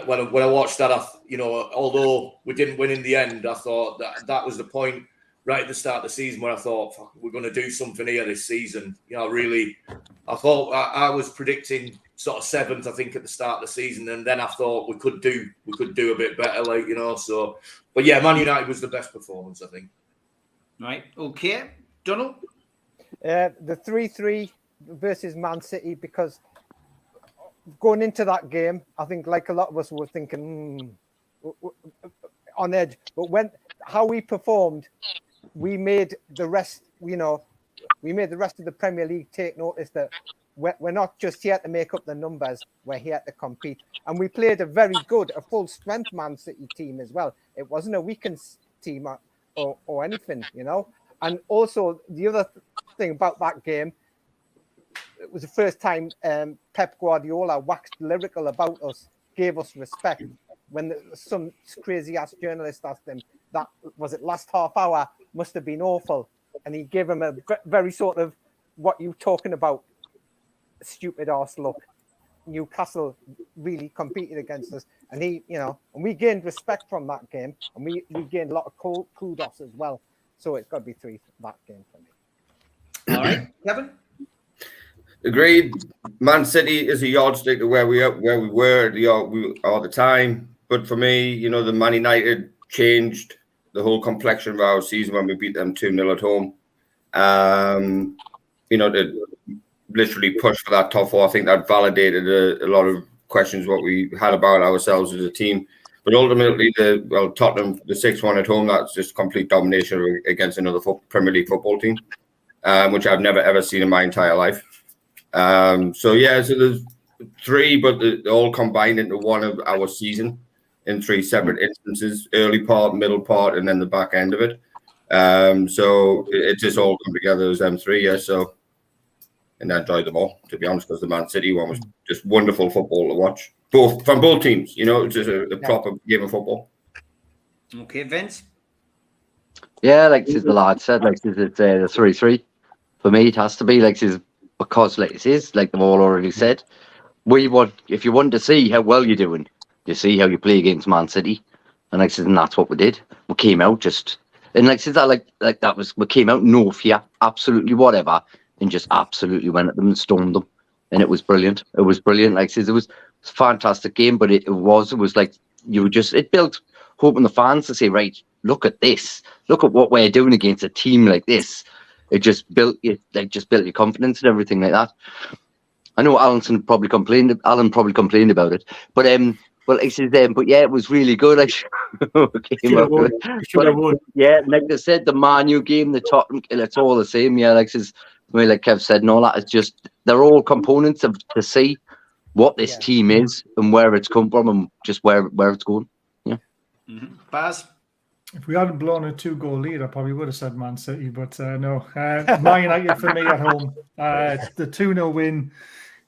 When I watched that, although we didn't win in the end, I thought that was the point right at the start of the season where I thought, fuck, we're going to do something here this season. I thought I was predicting sort of 7th, I think, at the start of the season, and then I thought we could do a bit better, So, but yeah, Man United was the best performance, I think. Right, okay, Donald. The 3-3 versus Man City, because going into that game, I think like a lot of us were thinking on edge, but how we performed, we made the rest. We made the rest of the Premier League take notice that we're not just here to make up the numbers, we're here to compete. And we played a full strength Man City team as well. It wasn't a weakened team or anything, And also the other thing about that game, it was the first time Pep Guardiola waxed lyrical about us, gave us respect. When some crazy ass journalist asked him, that was it last half hour must have been awful, and he gave him a very sort of what you talking about, stupid arse look. Newcastle really competed against us, and and we gained respect from that game, and we gained a lot of kudos as well. So it's got to be 3 that game for me. All right, Kevin. Agreed. Man City is a yardstick to where we were all the time. But for me, the Man United changed the whole complexion of our season when we beat them 2-0 at home. To literally push for that top 4, I think that validated a lot of questions what we had about ourselves as a team. But ultimately, Tottenham, the 6-1 at home, that's just complete domination against another Premier League football team, which I've never, ever seen in my entire life. So there's 3, but they're all combined into one of our season in 3 separate instances: early part, middle part, and then the back end of it. So it just all come together as them 3, yeah. So, and I enjoyed them all, to be honest, because the Man City one was just wonderful football to watch, from both teams. It's just a proper game of football. Okay, Vince. Yeah, like the lad said, it's the 3-3. For me, it has to be because it is like they've all already said. If you want to see how well you're doing, you see how you play against Man City, and and that's what we did. We came out we came out no fear, absolutely whatever, and just absolutely went at them and stormed them, and it was brilliant. It was brilliant. It was a fantastic game, but it was like it built hope in the fans to say, right, look at this, look at what we're doing against a team like this. It just built your confidence and everything like that. I know Alan probably complained about it, but but yeah, it was really good. Yeah, like they said, the Man U game, the Tottenham, it's all the same. Yeah, like Kev said, and all that. It's just they're all components to see what this team is and where it's come from and just where it's going. Yeah. Baz. If we hadn't blown a 2-goal lead, I probably would have said Man City, but no. Man United for me at home. The 2-0 win,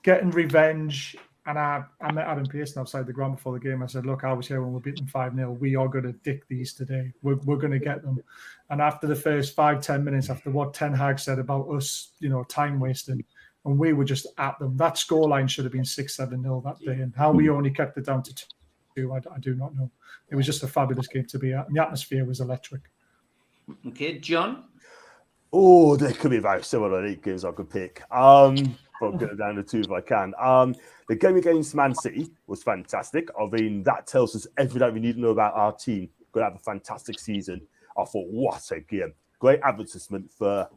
getting revenge. And I met Adam Pearson outside the ground before the game. I said, look, I was here when we beat them 5-0. We are going to dick these today. We're going to get them. And after the first 5-10 minutes, after what Ten Hag said about us, time wasting, and we were just at them. That scoreline should have been 6-7-0 that day. And how we only kept it down to 2, I do not know. It was just a fabulous game to be at. And the atmosphere was electric. Okay, John? Oh, there could be about 7 or 8 games I could pick. I'll get it down to 2 if I can. The game against Man City was fantastic. I mean, that tells us everything we need to know about our team. Going to have a fantastic season. I thought, what a game. Great advertisement for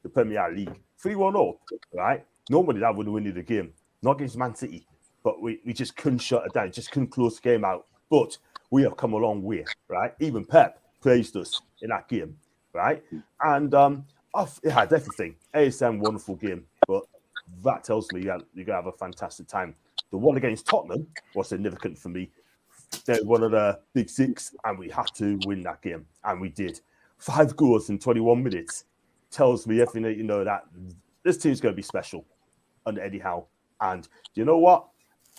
the Premier League. 3-1 up, right? Normally that would have won the game. Not against Man City. but we just couldn't shut it down, just couldn't close the game out. But we have come a long way, right? Even Pep praised us in that game, right? And it had everything. ASM, wonderful game, but that tells me you're going to have a fantastic time. The one against Tottenham was significant for me. They're one of the big six, and we had to win that game, and we did. 5 goals in 21 minutes tells me everything that you know, that this team's going to be special under Eddie Howe. And you know what?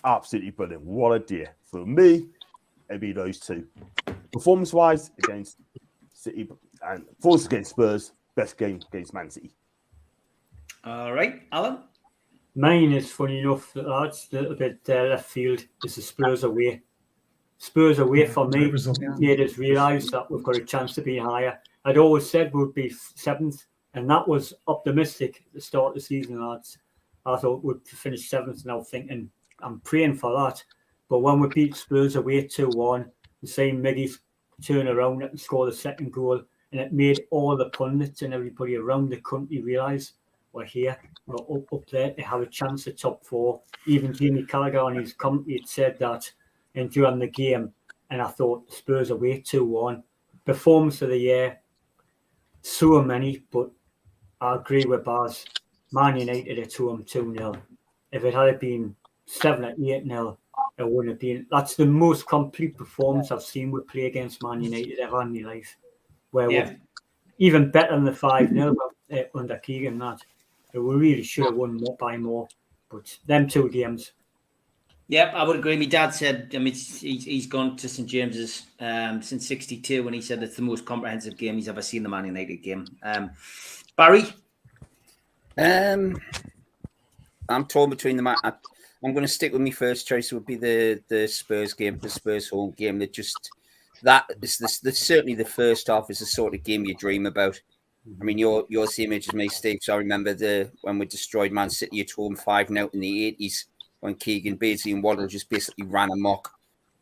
Absolutely brilliant. What a day. For me, it'd be those two. Performance-wise, against City and performance against Spurs, best game against Man City. All right, Alan? Mine is, funny enough, that's a little bit left field. It's the Spurs away. Spurs away for me made us realise that we've got a chance to be higher. I'd always said we'd be 7th, and that was optimistic at the start of the season, lads. I thought we'd finish 7th, now thinking I'm praying for that. But when we beat Spurs away 2-1, the same Miggy's turn around and score the second goal, and it made all the pundits and everybody around the country realise we're here, we're up there to have a chance at top 4. Even Jamie Carragher on his commentary had said that during the game, and I thought Spurs away 2-1. Performance of the year, so many, but I agree with Baz. Man United at home 2-0. If it had been 7 or 8-0, it wouldn't have been. That's the most complete performance I've seen we play against Man United ever in my life. Where we're even better than the 5-0 under Keegan. That we really should have won more by more. But them 2 games. Yep, I would agree. My dad said, I mean, he's gone to St James's since '62, and he said it's the most comprehensive game he's ever seen, the Man United game. Barry? I'm torn between them. I'm going to stick with my first choice. Would be the Spurs game, the Spurs home game. That is certainly the first half is the sort of game you dream about. I mean, your same age as me, Steve. So I remember when we destroyed Man City at home 5-0 in the 80s, when Keegan, Beardsley and Waddle just basically ran amok.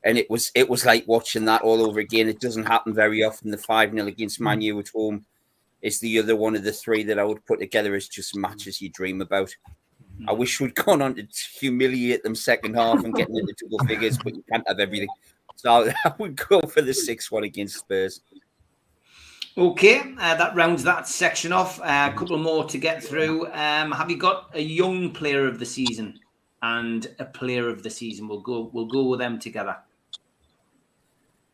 And it was like watching that all over again. It doesn't happen very often. The 5-0 against Man U at home is the other one of the 3 that I would put together as just matches you dream about. I wish we'd gone on to humiliate them second half and getting into double figures, but you can't have everything. So I would go for the 6-1 against Spurs. Okay, that rounds that section off. A couple more to get through. Have you got a young player of the season and a player of the season? We'll go with them together.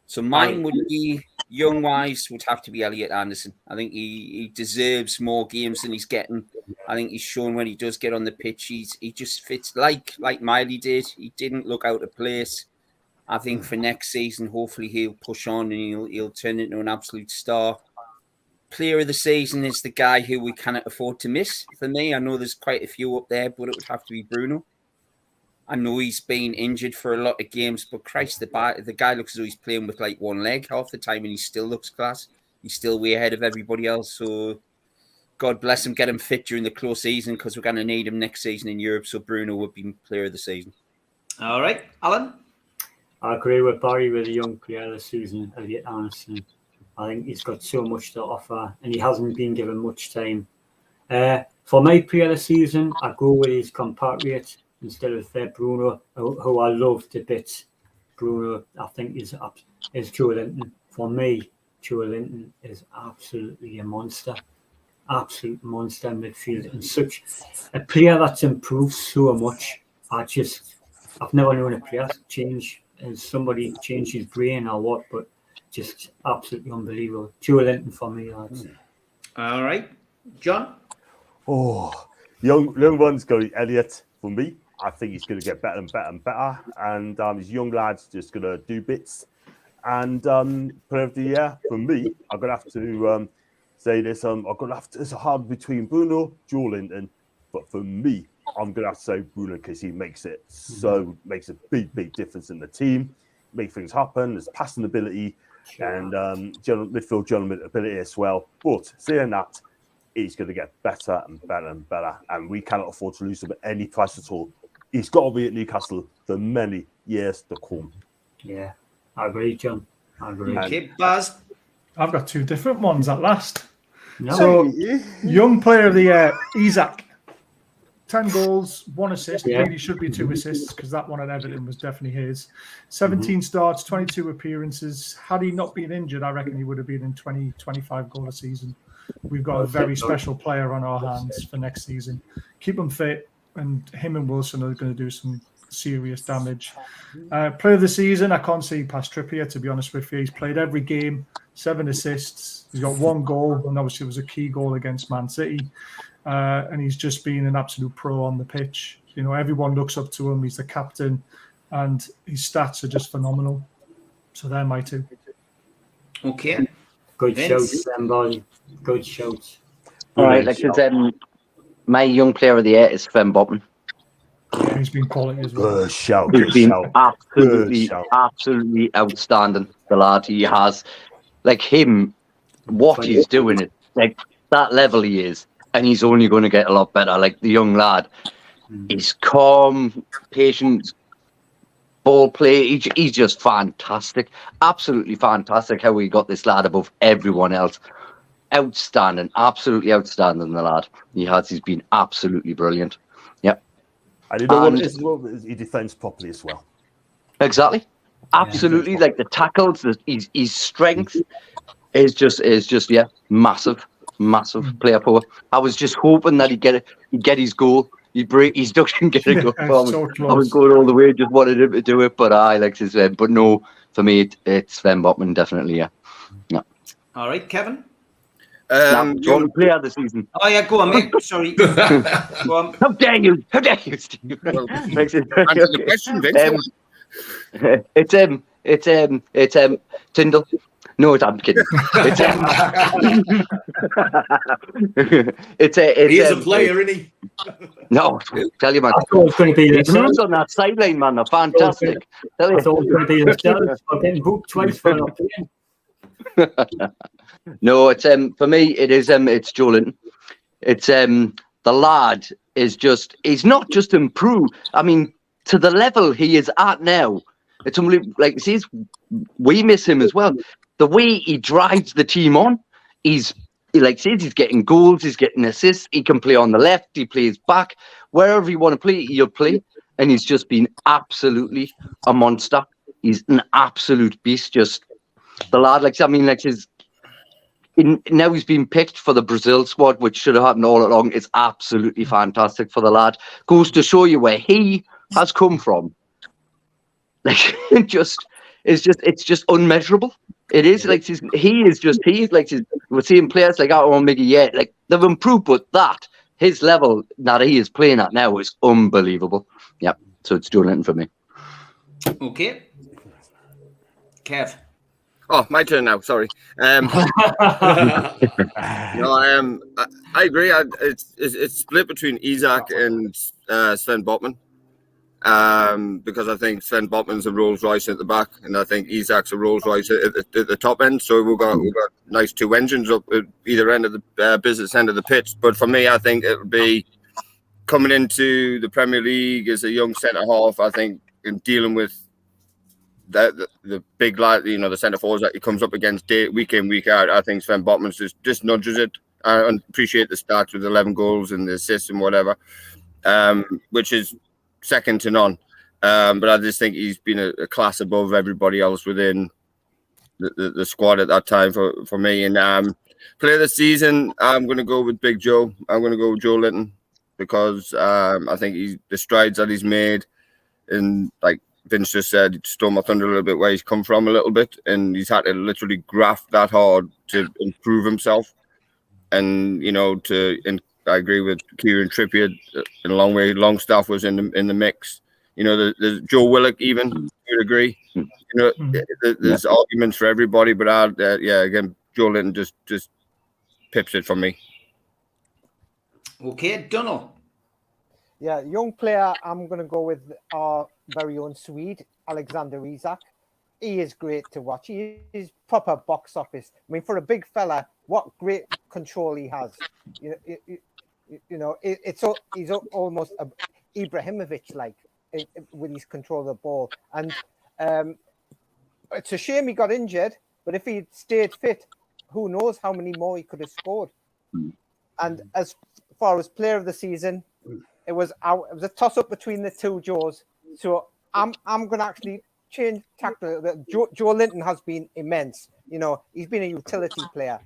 So mine would be, young-wise, would have to be Elliot Anderson. I think he deserves more games than he's getting. I think he's shown when he does get on the pitch, he just fits like Miley did. He didn't look out of place. I think for next season, hopefully he'll push on and he'll turn into an absolute star. Player of the season is the guy who we cannot afford to miss. For me, I know there's quite a few up there, but it would have to be Bruno. I know he's been injured for a lot of games, but Christ, the guy looks as though he's playing with like one leg half the time, and he still looks class. He's still way ahead of everybody else. So God bless him, get him fit during the close season, because we're going to need him next season in Europe. So Bruno would be player of the season. All right, Alan? I agree with Barry with the young player of the season, Elliot Anderson. I think he's got so much to offer, and he hasn't been given much time. For my player of the season, I go with his compatriot instead of Bruno, who I love to bits. Bruno, I think, is Joe Linton. For me, Joe Linton is absolutely a monster. Absolute monster in midfield, and such a player that's improved so much. I've never known a player change, and somebody change his brain or what, but just absolutely unbelievable. Joe Linton for me, lads. All right, John? Oh, young one's going Elliot for me. I think he's going to get better and better and better. And his young lad's just going to do bits. And player of the year, for me, I'm going to have to say this. It's a hard between Bruno, Joe Linton. But for me, I'm going to have to say Bruno, because he makes a big difference in the team. Make things happen. There's passing ability and midfield general ability as well. But saying that, he's going to get better and better and better. And we cannot afford to lose him at any price at all. He's got to be at Newcastle for many years to come. Yeah, I agree, John. I agree. Okay, Baz? I've got 2 different ones at last. No. So, young player of the year, Isak. 10 goals, 1 assist. Yeah. Really should be 2 assists because that one at Everton was definitely his. 17 starts, 22 appearances. Had he not been injured, I reckon he would have been in 20, 25 goal a season. We've got a very special player on our hands for next season. Keep him fit, and him and Wilson are going to do some serious damage. Player of the season, I can't see past Trippier, to be honest with you. He's played every game, 7 assists. He's got 1 goal, and obviously it was a key goal against Man City. And he's just been an absolute pro on the pitch. You know, everyone looks up to him. He's the captain, and his stats are just phenomenal. So they're my 2. Okay. Good Vince? shouts, Boy. Good shouts. All right, like my young player of the year is Sven Botman. Yeah, he's been quality as well. Good shout. He's Good been shout. absolutely outstanding. The lad, he has, like him, what he's doing it like that level he is, and he's only going to get a lot better. Like the young lad, he's calm, patient, ball play. He's just fantastic, absolutely fantastic. How we got this lad above everyone else. Outstanding, absolutely outstanding. The lad he's been absolutely brilliant. Yep. And you know what it is as well? He defends properly as well. Exactly. Absolutely. Yeah. Like the tackles, his strength is just massive player power. I was just hoping that he'd get his goal. He'd break his duck and get a goal. So I was going all the way, just wanted him to do it, but but no, for me it's Sven Botman, definitely, yeah. All right, Kevin. John, player of the season. Oh yeah, go on, mate. Sorry. Go on. How dare you, Steve? Well, answer the question, Vince. It's Tyndall. No, I'm kidding. He is a player, isn't he? No, tell you, man. I thought it was going to be The himself. moves on that sideline, man, are fantastic. Tell I you. thought it was going to be himself. I'm getting booked twice for an opinion. No, it's for me it's Joe Linton. It's the lad is he's not just improved. I mean, to the level he is at now, it's unbelievable. Like, see, we miss him as well. The way he drives the team on, he's getting goals, he's getting assists, he can play on the left, he plays back, wherever you want to play, he'll play. And he's just been absolutely a monster. He's an absolute beast. Just the lad, now he's been picked for the Brazil squad, which should have happened all along. It's absolutely fantastic for the lad. Goes to show you where he has come from. Like, it's just unmeasurable. It is like we're seeing players like Miggy, like they've improved, but his level that he is playing at now is unbelievable. Yeah, so it's Joe Linton for me. Okay, Kev. Oh, my turn now. Sorry. I agree. It's split between Isak and Sven Botman. Because I think Sven Botman's a Rolls Royce at the back, and I think Isak's a Rolls Royce at the top end. So we've got nice 2 engines up at either end of the business end of the pitch. But for me, I think it would be coming into the Premier League as a young centre half. I think in dealing with the big lad, the centre forwards that he comes up against week in, week out, I think Sven Botman's just nudges it. I appreciate the stats with 11 goals and the assists and whatever, which is second to none. But I just think he's been a class above everybody else within the squad at that time for me. And player of the season, I'm going to go with Big Joe. I'm going to go with Joe Linton because I think the strides that he's made, and like Vince just said, he stole my thunder a little bit where he's come from a little bit, and he's had to literally graft that hard to improve himself. And I agree with Kieran Trippier in a long way. Longstaff was in the mix. There's Joe Willock even. Would agree. There's arguments for everybody, but again, Joe Linton just pips it for me. Okay, Donald. Yeah, young player, I'm going to go with our very own Swede, Alexander Isak. He is great to watch. He is proper box office. I mean, for a big fella, what great control he has. He's almost Ibrahimovic-like with his control of the ball. And it's a shame he got injured, but if he'd stayed fit, who knows how many more he could have scored. And as far as player of the season, it was a toss up between the two Joes. So I'm going to actually change tackle. Joe Linton has been immense. You know, he's been a utility player.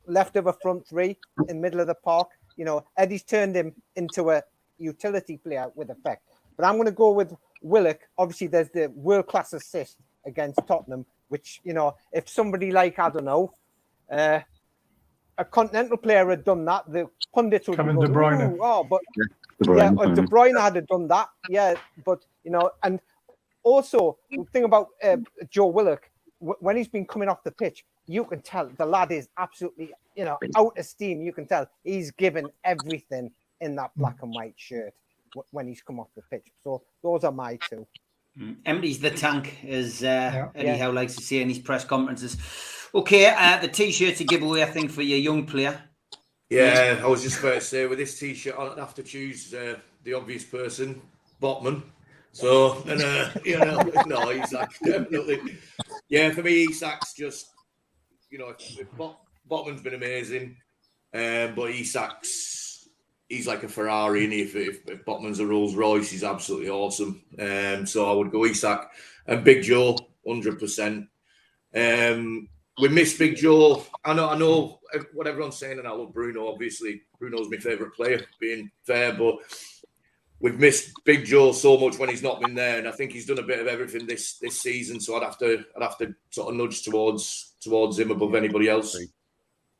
Left of a front three in middle of the park. You know, Eddie's turned him into a utility player with effect. But I'm going to go with Willock. Obviously, there's the world-class assist against Tottenham, which, you know, if somebody like, I don't know, a continental player had done that, the pundits would Kevin go, De Bruyne. "Ooh, oh, but De Bruyne. yeah, if De Bruyne had done that, yeah, but, you know, and also the thing about Joe Willock, when he's been coming off the pitch, you can tell the lad is absolutely, you know, out of steam. You can tell he's given everything in that black and white shirt when he's come off the pitch. So those are my two. Empties the tank, as Eddie Howe likes to say in his press conferences. Okay, the T-shirt to give away, I think, for your young player. Yeah, I was just about to say, with this T-shirt, I'd have to choose the obvious person, Botman. So, and you know, no, Isak, definitely. Yeah, for me, Isak's just, you know, Botman's been amazing, but he's like a Ferrari, and if Botman's a Rolls Royce, he's absolutely awesome. So I would go Isak and Big Joe, 100%. We miss Big Joe. I know what everyone's saying, and I love Bruno. Obviously, Bruno's my favourite player, being fair, but we've missed Big Joe so much when he's not been there, and I think he's done a bit of everything this season. So I'd have to sort of nudge towards him above anybody else.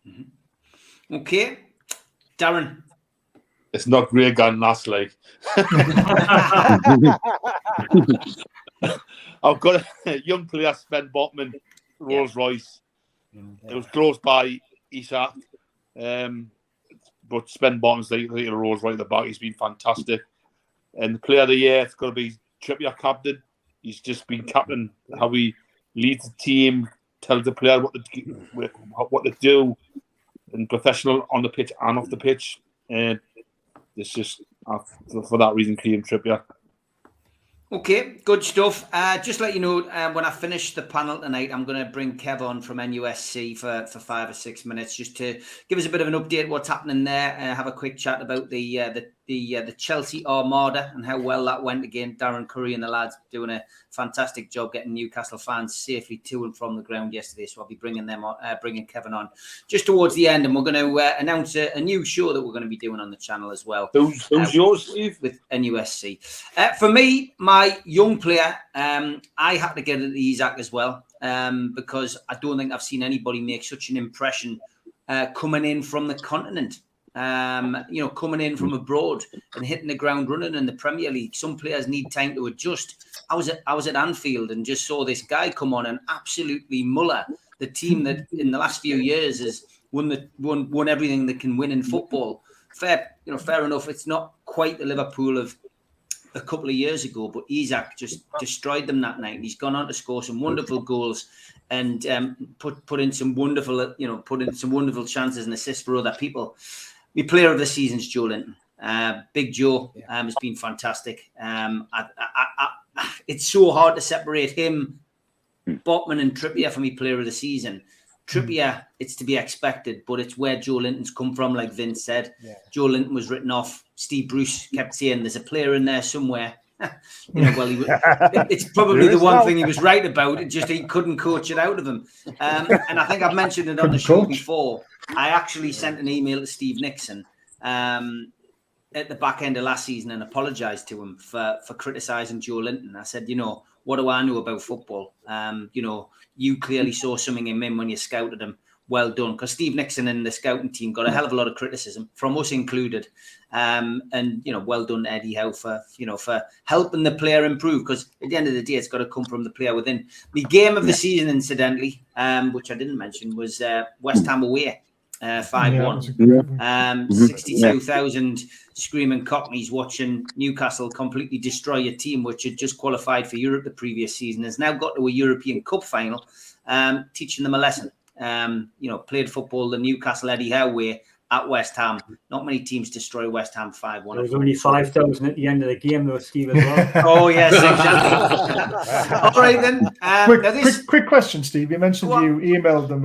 Mm-hmm. Okay, Darren. It's not great going last leg. I've got a young player, Sven Botman, Rolls Royce. It was close by Isak, but Sven Botman's like a Rolls right at the back. He's been fantastic. And the player of the year, it's got to be Trippier, captain. He's just been captain. How he leads the team, tells the player what to do, and professional on the pitch and off the pitch. And it's just for that reason, Kieran Trippier. Okay, good stuff. Just let you know, when I finish the panel tonight, I'm going to bring Kev on from NUSC for 5 or 6 minutes, just to give us a bit of an update what's happening there, have a quick chat about the Chelsea Armada and how well that went again. Darren Curry and the lads doing a fantastic job getting Newcastle fans safely to and from the ground yesterday. So I'll be bringing Kevin on just towards the end, and we're going to announce a new show that we're going to be doing on the channel as well. Who's yours, Steve? With NUSC. For me, my young player, I had to get it to Isak as well, because I don't think I've seen anybody make such an impression coming in from the continent. Coming in from abroad and hitting the ground running in the Premier League. Some players need time to adjust. I was at Anfield and just saw this guy come on and absolutely muller the team that in the last few years has won everything that can win in football. Fair enough. It's not quite the Liverpool of a couple of years ago, but Isak just destroyed them that night. He's gone on to score some wonderful goals and put in some wonderful chances and assists for other people. My player of the season is Joe Linton. Big Joe has been fantastic. It's so hard to separate him, Botman and Trippier for me player of the season. Trippier, it's to be expected, but it's where Joe Linton's come from, like Vince said. Yeah. Joe Linton was written off. Steve Bruce kept saying there's a player in there somewhere. It's probably the one thing he was right about. It just he couldn't coach it out of him. And I think I've mentioned it on the show before. I actually sent an email to Steve Nixon at the back end of last season and apologised to him for criticising Joe Linton. I said, what do I know about football? You clearly saw something in him when you scouted him. Well done. Because Steve Nixon and the scouting team got a hell of a lot of criticism, from us included. And well done, Eddie Howe, for helping the player improve. Because at the end of the day, it's got to come from the player within. The game of the season, incidentally, which I didn't mention, was West Ham away, 5-1. 62,000 screaming Cockneys watching Newcastle completely destroy a team which had just qualified for Europe the previous season, has now got to a European Cup final, teaching them a lesson. Played football the Newcastle Eddie Howe way, at West Ham. Not many teams destroy West Ham 5-1. There was only 5,000 at the end of the game, though, Steve, as well. Oh, yes, exactly. All right, then. Quick question, Steve. You mentioned you emailed them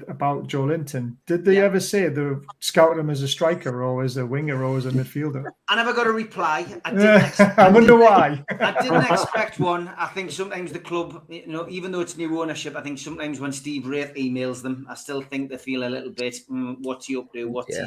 about Joe Linton. Did they ever say they scouted him as a striker or as a winger or as a midfielder? I never got a reply. I wonder why. I didn't expect one. I think sometimes the club, even though it's new ownership, I think sometimes when Steve Wraith emails them, I still think they feel a little bit, what's he up to? What's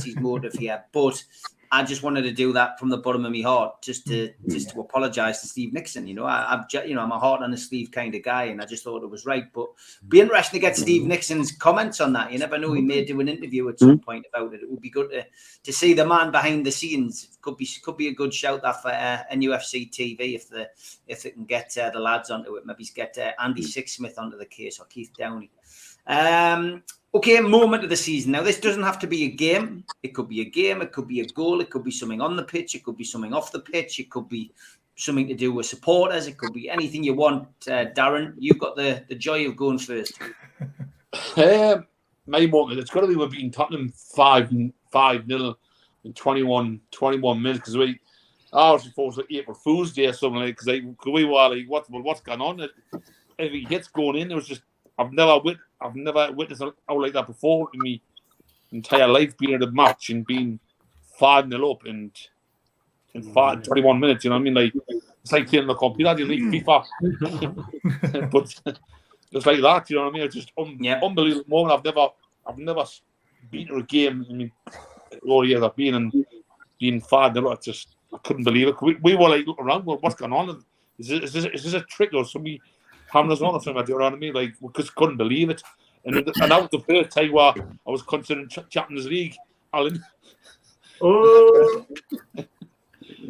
his motive here? But I just wanted to do that from the bottom of my heart, just to apologise to Steve Nixon. I'm a heart on the sleeve kind of guy, and I just thought it was right. But be interesting to get Steve Nixon's comments on that. You never know; he may do an interview at some point about it. It would be good to see the man behind the scenes. Could be a good shout that for NUFC TV if they can get the lads onto it. Maybe get Andy Sixsmith onto the case or Keith Downey. Okay, moment of the season. Now, this doesn't have to be a game. It could be a game. It could be a goal. It could be something on the pitch. It could be something off the pitch. It could be something to do with supporters. It could be anything you want. Darren, you've got the joy of going first. My moment, it's got to be we're beating Tottenham 5-0 in 21 minutes because I was supposed to April Fool's Day or something like because we were like, what's going on? Every hits going in, it was just I've never witnessed out like that before in my entire life, being at a match and being 5-0 up in 21 minutes. You know what I mean? Like it's like playing the computer, you need FIFA, but it's like that. You know what I mean? It's just unbelievable moment. I've never been to a game. I mean, all the years I've been and being 5-0, I couldn't believe it. We were like looking around, what's going on? Is this a trick or something? Having us on or something, you know what I mean? Like, we just couldn't believe it. And that was the first time where I was considering Champions League, Alan. Oh.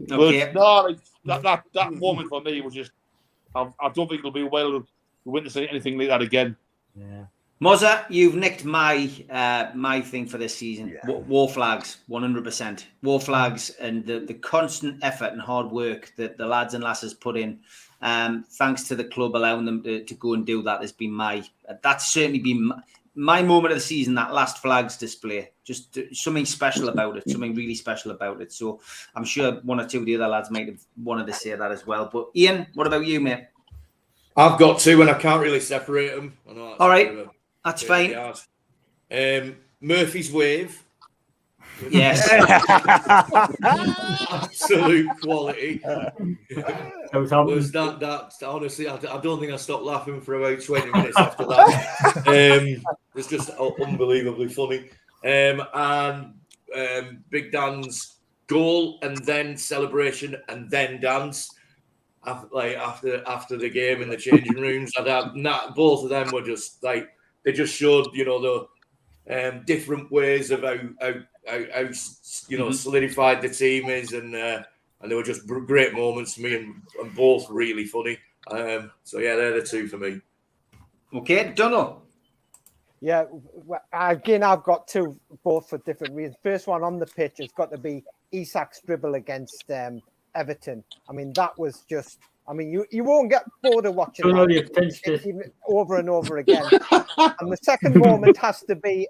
Okay. No, like, that moment for me was just, I don't think it'll be well witnessing anything like that again. Yeah. Mozza, you've nicked my thing for this season. Yeah. War flags, 100%. War flags and the constant effort and hard work that the lads and lasses put in. Thanks to the club allowing them to go and do that has been that's certainly been my moment of the season, that last flags display. Just something special about it, something really special about it. So I'm sure one or two of the other lads might have wanted to say that as well. But Ian, what about you, mate? I've got two and I can't really separate them. I know all right, that's fine. Murphy's Wave. Yes. Absolute quality. Was that honestly, I don't think I stopped laughing for about 20 minutes after that. It's just unbelievably funny. And Big Dan's goal and then celebration and then dance after the game in the changing rooms. Both of them were just like, they just showed, the different ways of how solidified the team is, and they were just great moments for me, and both really funny. So yeah, they're the two for me. Okay, Donald. Yeah, again, I've got two, both for different reasons. First one on the pitch has got to be Isak's dribble against Everton. I mean, that was just. I mean, you won't get bored of watching it over and over again. And the second moment has to be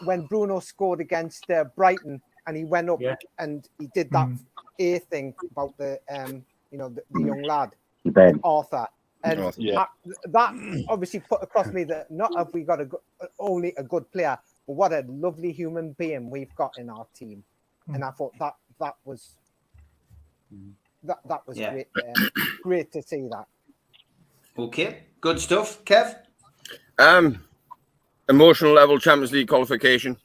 when Bruno scored against Brighton, and he went up and he did that thing about the young lad, Arthur. And that obviously put across me that not have we got only a good player, but what a lovely human being we've got in our team. And I thought that was great. Great to see that. Okay, good stuff, Kev. Emotional level Champions League qualification.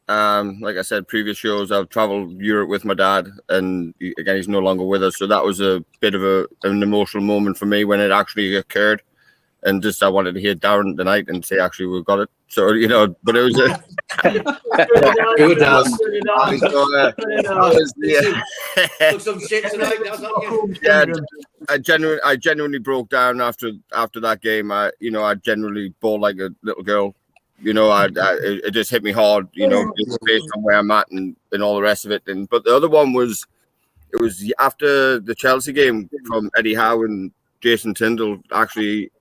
Like I said, previous shows, I've travelled Europe with my dad, and again, he's no longer with us. So that was a bit of an emotional moment for me when it actually occurred. And just I wanted to hear Darren tonight and say, actually, we've got it. So, but it was some shit tonight. I genuinely broke down after that game. I genuinely bawled like a little girl. It just hit me hard, just based on where I'm at and all the rest of it. But the other one was after the Chelsea game from Eddie Howe and Jason Tyndall actually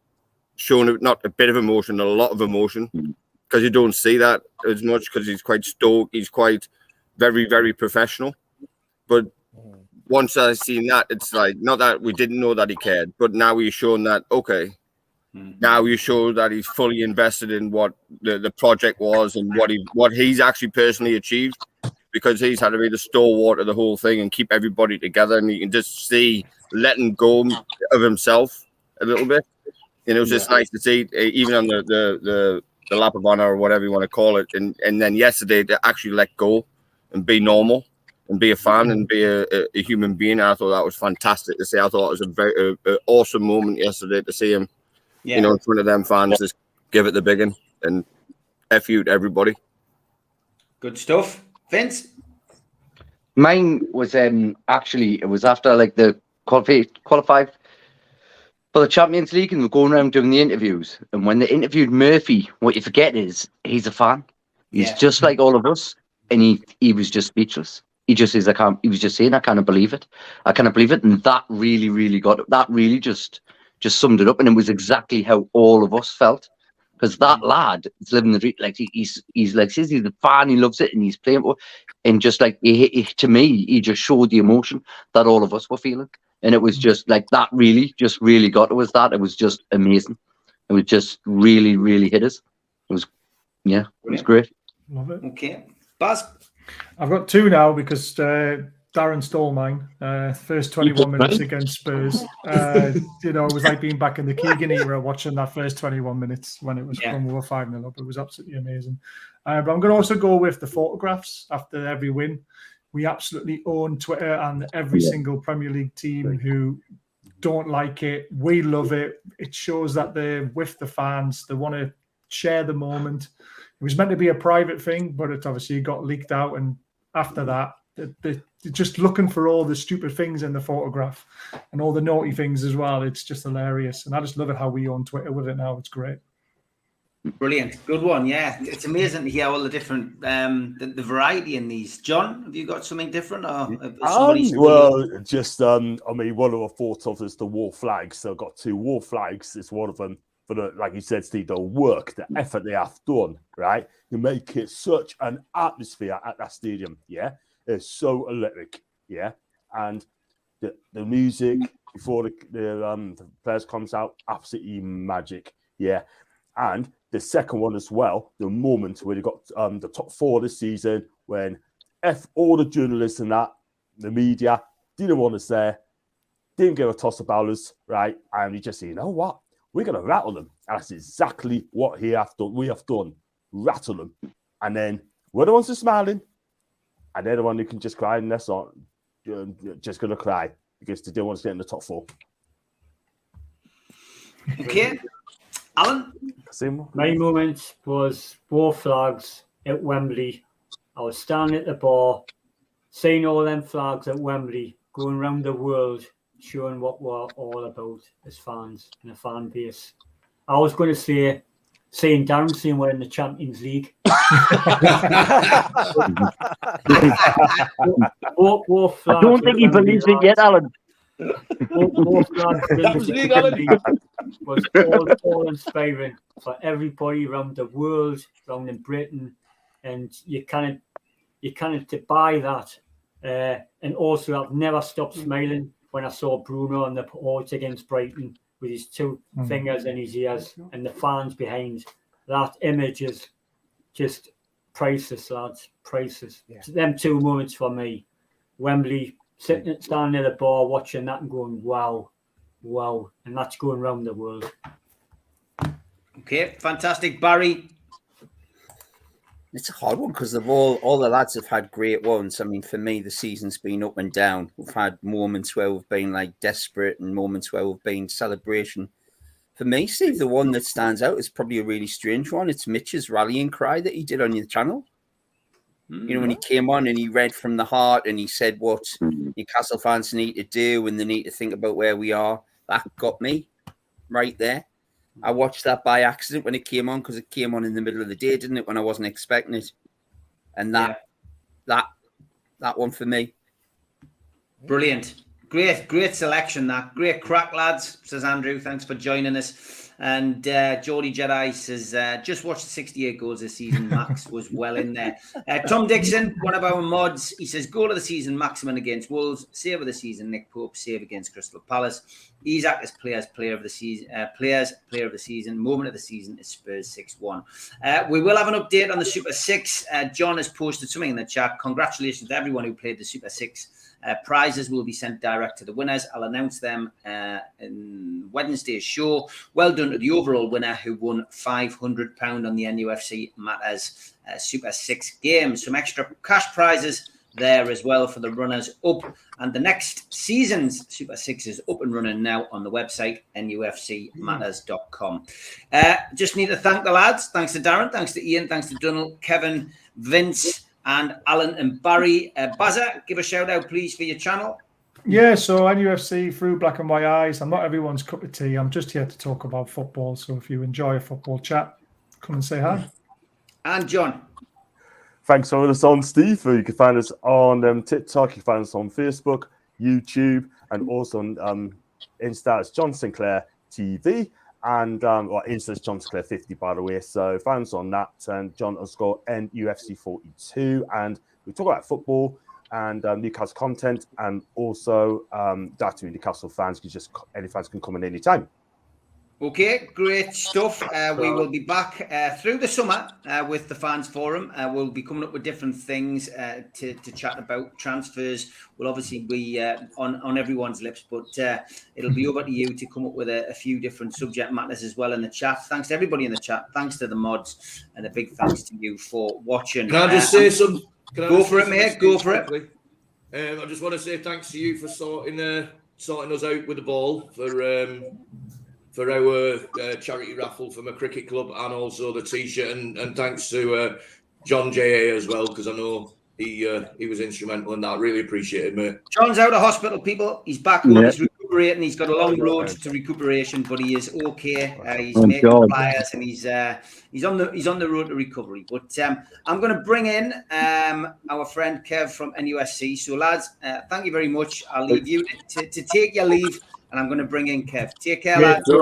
showing not a bit of emotion, a lot of emotion. because you don't see that as much because he's quite stoic. He's quite very, very professional. But once I seen that, it's like, not that we didn't know that he cared, but now he's shown that, okay, now you show that he's fully invested in what the project was and what he's actually personally achieved, because he's had to be the stalwart of the whole thing and keep everybody together. And you can just see letting go of himself a little bit. And it was just nice to see, even on the lap of honor or whatever you want to call it. And then yesterday to actually let go and be normal and be a fan and be a human being. I thought that was fantastic to see. I thought it was a very awesome moment yesterday to see him, in front of them fans, just give it the big one and F you to everybody. Good stuff. Vince? Mine was actually, it was after like the qualified for the Champions League, and we're going around doing the interviews. And when they interviewed Murphy, what you forget is he's a fan. He's just like all of us, and he was just speechless. He just is. He was just saying, "I can't believe it. I can't believe it." And that really, really got it. That really just summed it up, and it was exactly how all of us felt. Because that lad is living the dream. Like he's like says he's a fan. He loves it, and he's playing. And just like to me, he just showed the emotion that all of us were feeling. And it was just like that. Really got to us. That it was just amazing. It was just really, really hit us. It was, it was great. Love it. Okay, Baz. I've got two now because Darren stole mine. First 21 minutes against Spurs. It was like being back in the Keegan era watching that first 21 minutes when it was when we were 5-0 up. It was absolutely amazing. But I'm going to also go with the photographs after every win. We absolutely own Twitter and every single Premier League team who don't like it. We love it. It shows that they're with the fans. They want to share the moment. It was meant to be a private thing, but it obviously got leaked out. And after that, they're just looking for all the stupid things in the photograph and all the naughty things as well. It's just hilarious. And I just love it how we own Twitter with it now. It's great. Brilliant. Good one. Yeah. It's amazing to hear all the different, the variety in these. John, have you got something different? Or just, one of the thoughts of is the war flags. So I've got 2 war flags. It's one of them for the, like you said, Steve, the work, the effort they have done, right? You make it such an atmosphere at that stadium. Yeah. It's so electric. Yeah. And the music before the players comes out, absolutely magic. Yeah. And the second one as well, the moment where they got the top 4 this season, when all the journalists and that, the media, didn't want us there, didn't give a toss about us, right? And we just say, you know what? We're going to rattle them. And that's exactly what we have done. Rattle them. And then we're the ones who are smiling. And they're the one who can just cry, and that's not just going to cry because they don't want to get in the top 4. Okay. Alan? My moment was war flags at Wembley. I was standing at the bar, seeing all them flags at Wembley, going around the world, showing what we're all about as fans and a fan base. I was going to say, seeing Darren saying we're in the Champions League. War flags. I don't think he believes it yet, Alan. War flags was all inspiring for everybody around the world, around in Britain, and you kind of to buy that. And also, I've never stopped smiling when I saw Bruno on the porch against Brighton with his 2 fingers in his ears and the fans behind. That image is just priceless, lads. Priceless. Yeah. Them 2 moments for me. Wembley, standing at the bar, watching that and going, wow. And that's going around the world. Okay, fantastic. Barry? It's a hard one because all the lads have had great ones. I mean, for me, the season's been up and down. We've had moments where we've been like desperate and moments where we've been celebration. For me, Steve, the one that stands out is probably a really strange one. It's Mitch's rallying cry that he did on your channel. When he came on and he read from the heart and he said what Newcastle fans need to do and they need to think about where we are. That got me right there. I watched that by accident when it came on because it came on in the middle of the day, didn't it? When I wasn't expecting it. And that one for me. Brilliant. Great selection. That great crack, lads. Says Andrew. Thanks for joining us. And Geordie Jedi says, just watched the 68 goals this season. Max was well in there. Tom Dixon, one of our mods, he says, goal of the season, Maximin against Wolves. Save of the season, Nick Pope. Save against Crystal Palace. Isaac is player of the season. Player of the season. Moment of the season is Spurs 6-1. We will have an update on the Super 6. John has posted something in the chat. Congratulations to everyone who played the Super 6. Prizes will be sent direct to the winners. I'll announce them in Wednesday's show. Well done to the overall winner who won £500 on the NUFC Matters Super 6 game. Some extra cash prizes there as well for the runners up. And the next season's Super 6 is up and running now on the website, nufcmatters.com. Just need to thank the lads. Thanks to Darren, thanks to Ian, thanks to Donald, Kevin, Vince, and Alan and Barry. Bazza, give a shout out, please, for your channel. Yeah, so NUFC through Black and White Eyes. I'm not everyone's cup of tea. I'm just here to talk about football. So if you enjoy a football chat, come and say hi. And John. Thanks for having us on, Steve. You can find us on TikTok. You can find us on Facebook, YouTube, and also on Insta. It's John Sinclair TV. And Insta is John Sinclair 50, by the way. So find us on that and John_NUFC42. And we talk about football and Newcastle content, and also data Newcastle fans. Any fans can come in any time. Okay, great stuff. We will be back through the summer with the Fans Forum. We'll be coming up with different things to chat about. Transfers will obviously be on everyone's lips, but it'll be over to you to come up with a few different subject matters as well in the chat. Thanks to everybody in the chat. Thanks to the mods, and a big thanks to you for watching. Can I just say some? Go for it, mate. Go for it. I just want to say thanks to you for sorting us out with the ball for our charity raffle for my cricket club, and also the T-shirt, and thanks to John J.A. as well, because I know he was instrumental in that. Really appreciate it, mate. John's out of hospital, people. He's back home. He's recuperating. He's got a long road to recuperation, but he is okay. He's making flyers, and he's on the road to recovery. But I'm going to bring in our friend Kev from NUSC. So, lads, thank you very much. I'll leave you to take your leave. And I'm going to bring in Kev. Take care, lads. Stay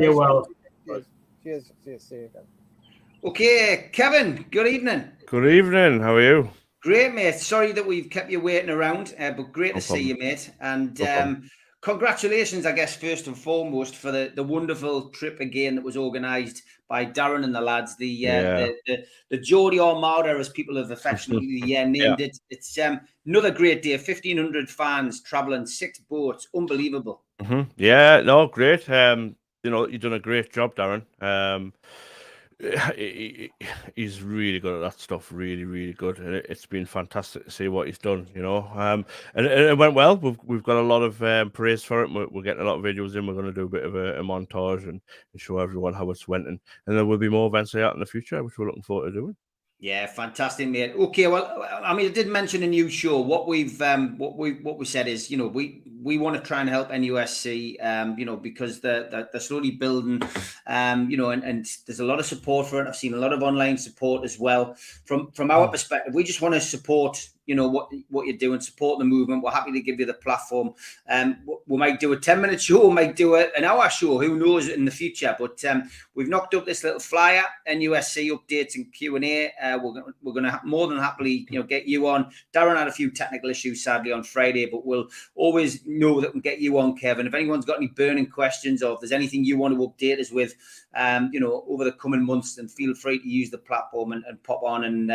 well. Cheers. See you again. Okay, Kevin, good evening. Good evening. How are you? Great, mate. Sorry that we've kept you waiting around, but great to see you, mate. And congratulations, I guess, first and foremost, for the wonderful trip again that was organised by Darren and the lads. The Geordie Armada, as people have affectionately named it. It's another great day. 1,500 fans travelling, 6 boats. Unbelievable. Yeah, no, great. You've done a great job, Darren. He's really good at that stuff. Really, really good. And it's been fantastic to see what he's done. And it went well. We've got a lot of praise for it. We're getting a lot of videos in. We're going to do a bit of a montage and show everyone how it's went. And there will be more events out in the future, which we're looking forward to doing. Yeah, fantastic, mate. Okay, well, I mean, I did mention a new show. What we said is, we want to try and help NUSC, because they're slowly building, and there's a lot of support for it. I've seen a lot of online support as well. From our perspective, we just want to support, what you're doing, support the movement. We're happy to give you the platform. We might do a 10-minute show, we might do an hour show, who knows in the future. But we've knocked up this little flyer, NUSC updates and Q&A. We're going to more than happily, get you on. Darren had a few technical issues, sadly, on Friday, but we'll always know that we can get you on, Kevin. If anyone's got any burning questions, or if there's anything you want to update us with, over the coming months, then feel free to use the platform and pop on, and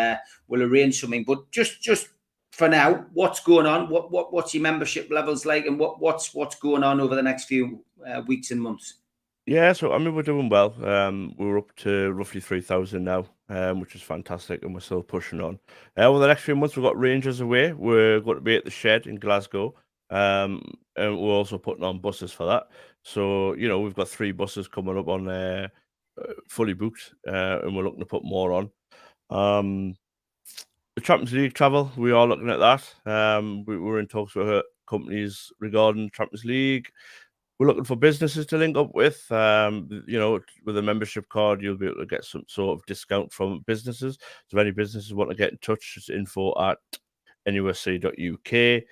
we'll arrange something. But just for now, what's going on? What's your membership levels like, and what's going on over the next few weeks and months? Yeah, so I mean, we're doing well. We're up to roughly 3,000 now, which is fantastic, and we're still pushing on. Over the next few months, we've got Rangers away. We're going to be at the Shed in Glasgow, and we're also putting on buses for that. So, we've got 3 buses coming up on fully booked, and we're looking to put more on. The Champions League travel, we are looking at that. We're in talks with companies regarding Champions League. We're looking for businesses to link up with. With a membership card, you'll be able to get some sort of discount from businesses. So if any businesses want to get in touch, it's info at nusc.uk.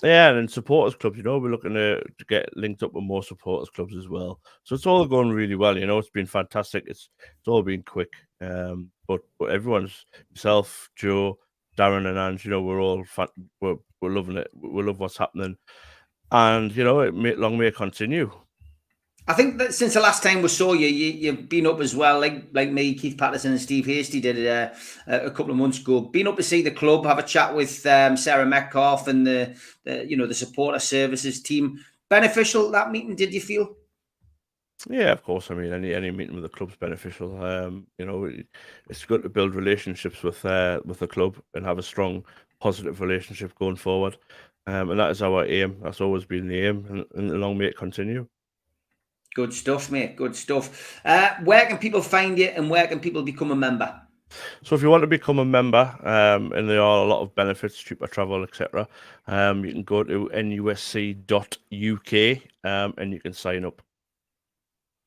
Yeah, and then supporters clubs, you know, we're looking to get linked up with more supporters clubs as well. So it's all going really well, you know, it's been fantastic. It's all been quick. But everyone's, myself, Joe, Darren and Ange, you know, we're loving it. We love what's happening. And, you know, long may it continue. I think that since the last time we saw you, you've been up as well, like me, Keith Patterson and Steve Hasty did a couple of months ago. Been up to see the club, have a chat with Sarah Metcalf and the supporter services team. Beneficial, that meeting, did you feel? Yeah, of course. I mean, any meeting with the club's beneficial. You know, it's good to build relationships with the club and have a strong, positive relationship going forward. And that is our aim. That's always been the aim, and long may it continue. Good stuff, mate. Good stuff. Where can people find you, and where can people become a member? So if you want to become a member, and there are a lot of benefits, cheaper travel, etc., you can go to nusc.uk and you can sign up.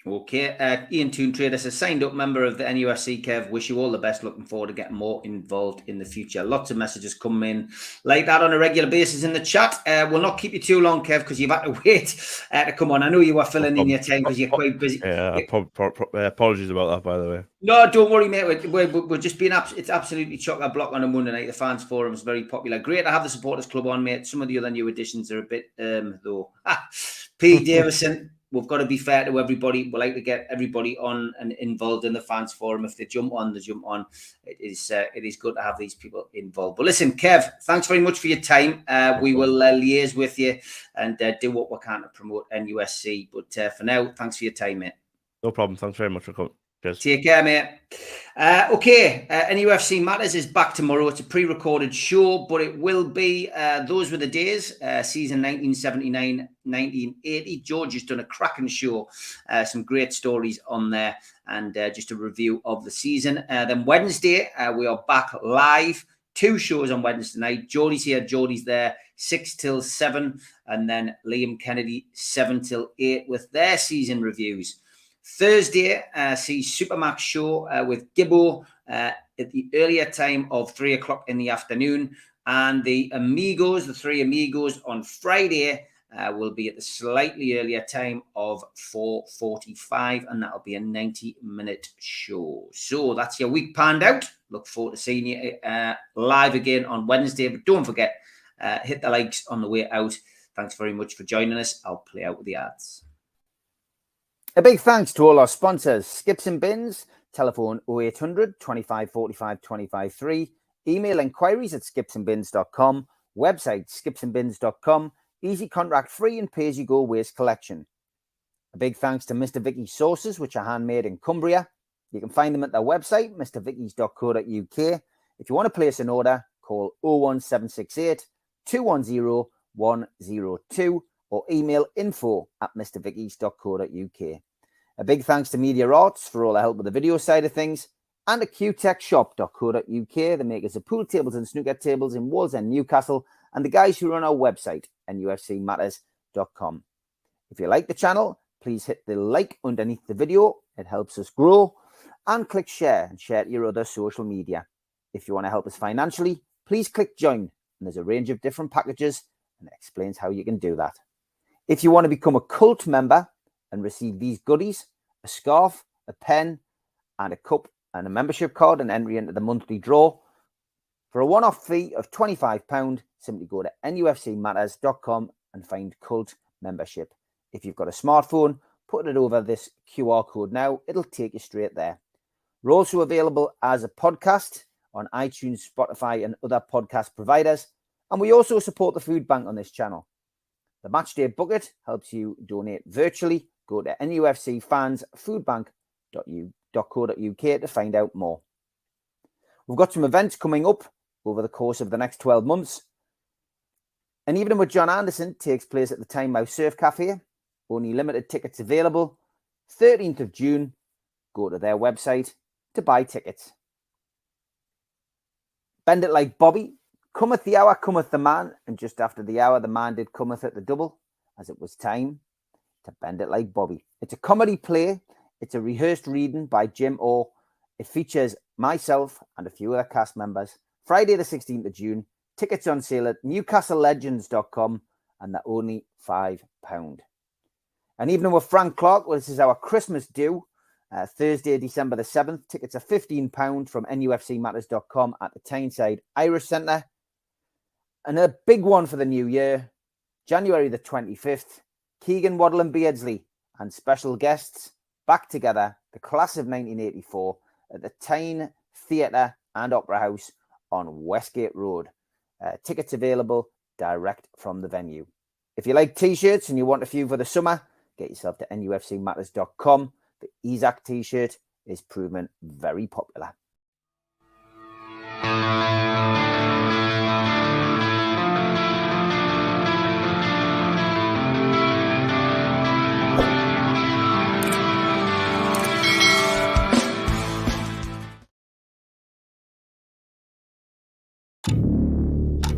Okay, Ian Toon Traders, a signed up member of the NUFC, Kev. Wish you all the best. Looking forward to getting more involved in the future. Lots of messages coming in like that on a regular basis in the chat. We'll not keep you too long, Kev, because you've had to wait to come on. I know you were filling in your time because you're quite busy. Yeah, apologies about that, by the way. No, don't worry, mate. We're just being it's absolutely chock-a-block on a Monday night. The Fans Forum is very popular. Great to have the Supporters Club on, mate. Some of the other new additions are a bit, though. P. Davison. We've got to be fair to everybody. We like to get everybody on and involved in the Fans Forum. If they jump on, they jump on. It is good to have these people involved. But listen, Kev, thanks very much for your time. We will liaise with you and do what we can to promote NUSC. But for now, thanks for your time, mate. No problem. Thanks very much for coming. Cheers. Take care, mate. Okay, NUFC Matters is back tomorrow. It's a pre-recorded show, but it will be, those were the days, season 1979, 1980. George has done a cracking show, some great stories on there, and just a review of the season. Then Wednesday, we are back live. 2 shows on Wednesday night. Jodie's here, Jodie's there, 6 till 7, and then Liam Kennedy, 7 till 8 with their season reviews. Thursday, see Supermax show with Gibbo at the earlier time of 3 o'clock in the afternoon. And the Amigos, the 3 Amigos on Friday will be at the slightly earlier time of 4:45, and that'll be a 90-minute show. So that's your week panned out. Look forward to seeing you live again on Wednesday. But don't forget, hit the likes on the way out. Thanks very much for joining us. I'll play out with the ads. A big thanks to all our sponsors, Skips and Bins, telephone 0800 25 45 25 3, email inquiries at skipsandbins.com, website skipsandbins.com, easy contract free and pay-as-you-go waste collection. A big thanks to Mr. Vicky's sauces, which are handmade in Cumbria. You can find them at their website, mrvickys.co.uk. If you want to place an order, call 01768 210 102 or email info@mrvickys.co.uk. A big thanks to Media Arts for all the help with the video side of things, and at qtechshop.co.uk, the makers of pool tables and snooker tables in Wallsend, Newcastle, and the guys who run our website, nufcmatters.com. If you like the channel, please hit the like underneath the video. It helps us grow. And click share and share to your other social media. If you want to help us financially, please click join. And there's a range of different packages, and it explains how you can do that. If you want to become a cult member and receive these goodies, a scarf, a pen, and a cup, and a membership card, and entry into the monthly draw, for a one-off fee of £25, simply go to nufcmatters.com and find cult membership. If you've got a smartphone, put it over this QR code now. It'll take you straight there. We're also available as a podcast on iTunes, Spotify, and other podcast providers. And we also support the food bank on this channel. The Matchday Bucket helps you donate virtually. Go to nufcfansfoodbank.co.uk to find out more. We've got some events coming up over the course of the next 12 months. An evening with John Anderson takes place at the Tynemouth Surf Cafe. Only limited tickets available. 13th of June. Go to their website to buy tickets. Bend it like Bobby. Cometh the hour, cometh the man, and just after the hour, the man did cometh at the double, as it was time to bend it like Bobby. It's a comedy play. It's a rehearsed reading by Jim Orr. It features myself and a few other cast members Friday the 16th of June. Tickets on sale at newcastlelegends.com, and they're only £5. And evening with Frank Clark, well, this is our Christmas due. Thursday, December the 7th. Tickets are £15 from nufcmatters.com at the Tyneside Irish Centre. And a big one for the new year, January the 25th. Keegan, Waddle and Beardsley and special guests back together, the class of 1984, at the Tyne Theatre and Opera House on Westgate Road. Tickets available direct from the venue. If you like t-shirts and you want a few for the summer, get yourself to nufcmatters.com. The Isaac t-shirt is proven very popular.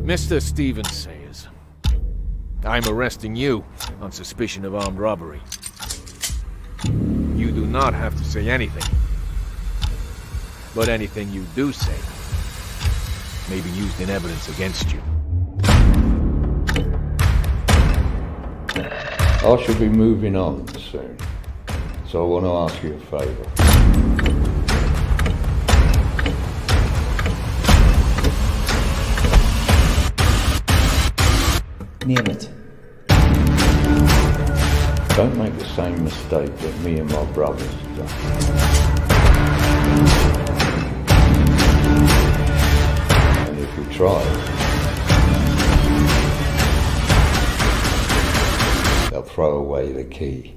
Mr. Stevens says, I'm arresting you on suspicion of armed robbery. You do not have to say anything. But anything you do say may be used in evidence against you. I should be moving on soon, so I want to ask you a favour. Name it. Don't make the same mistake that me and my brothers have done. And if you try it, they'll throw away the key.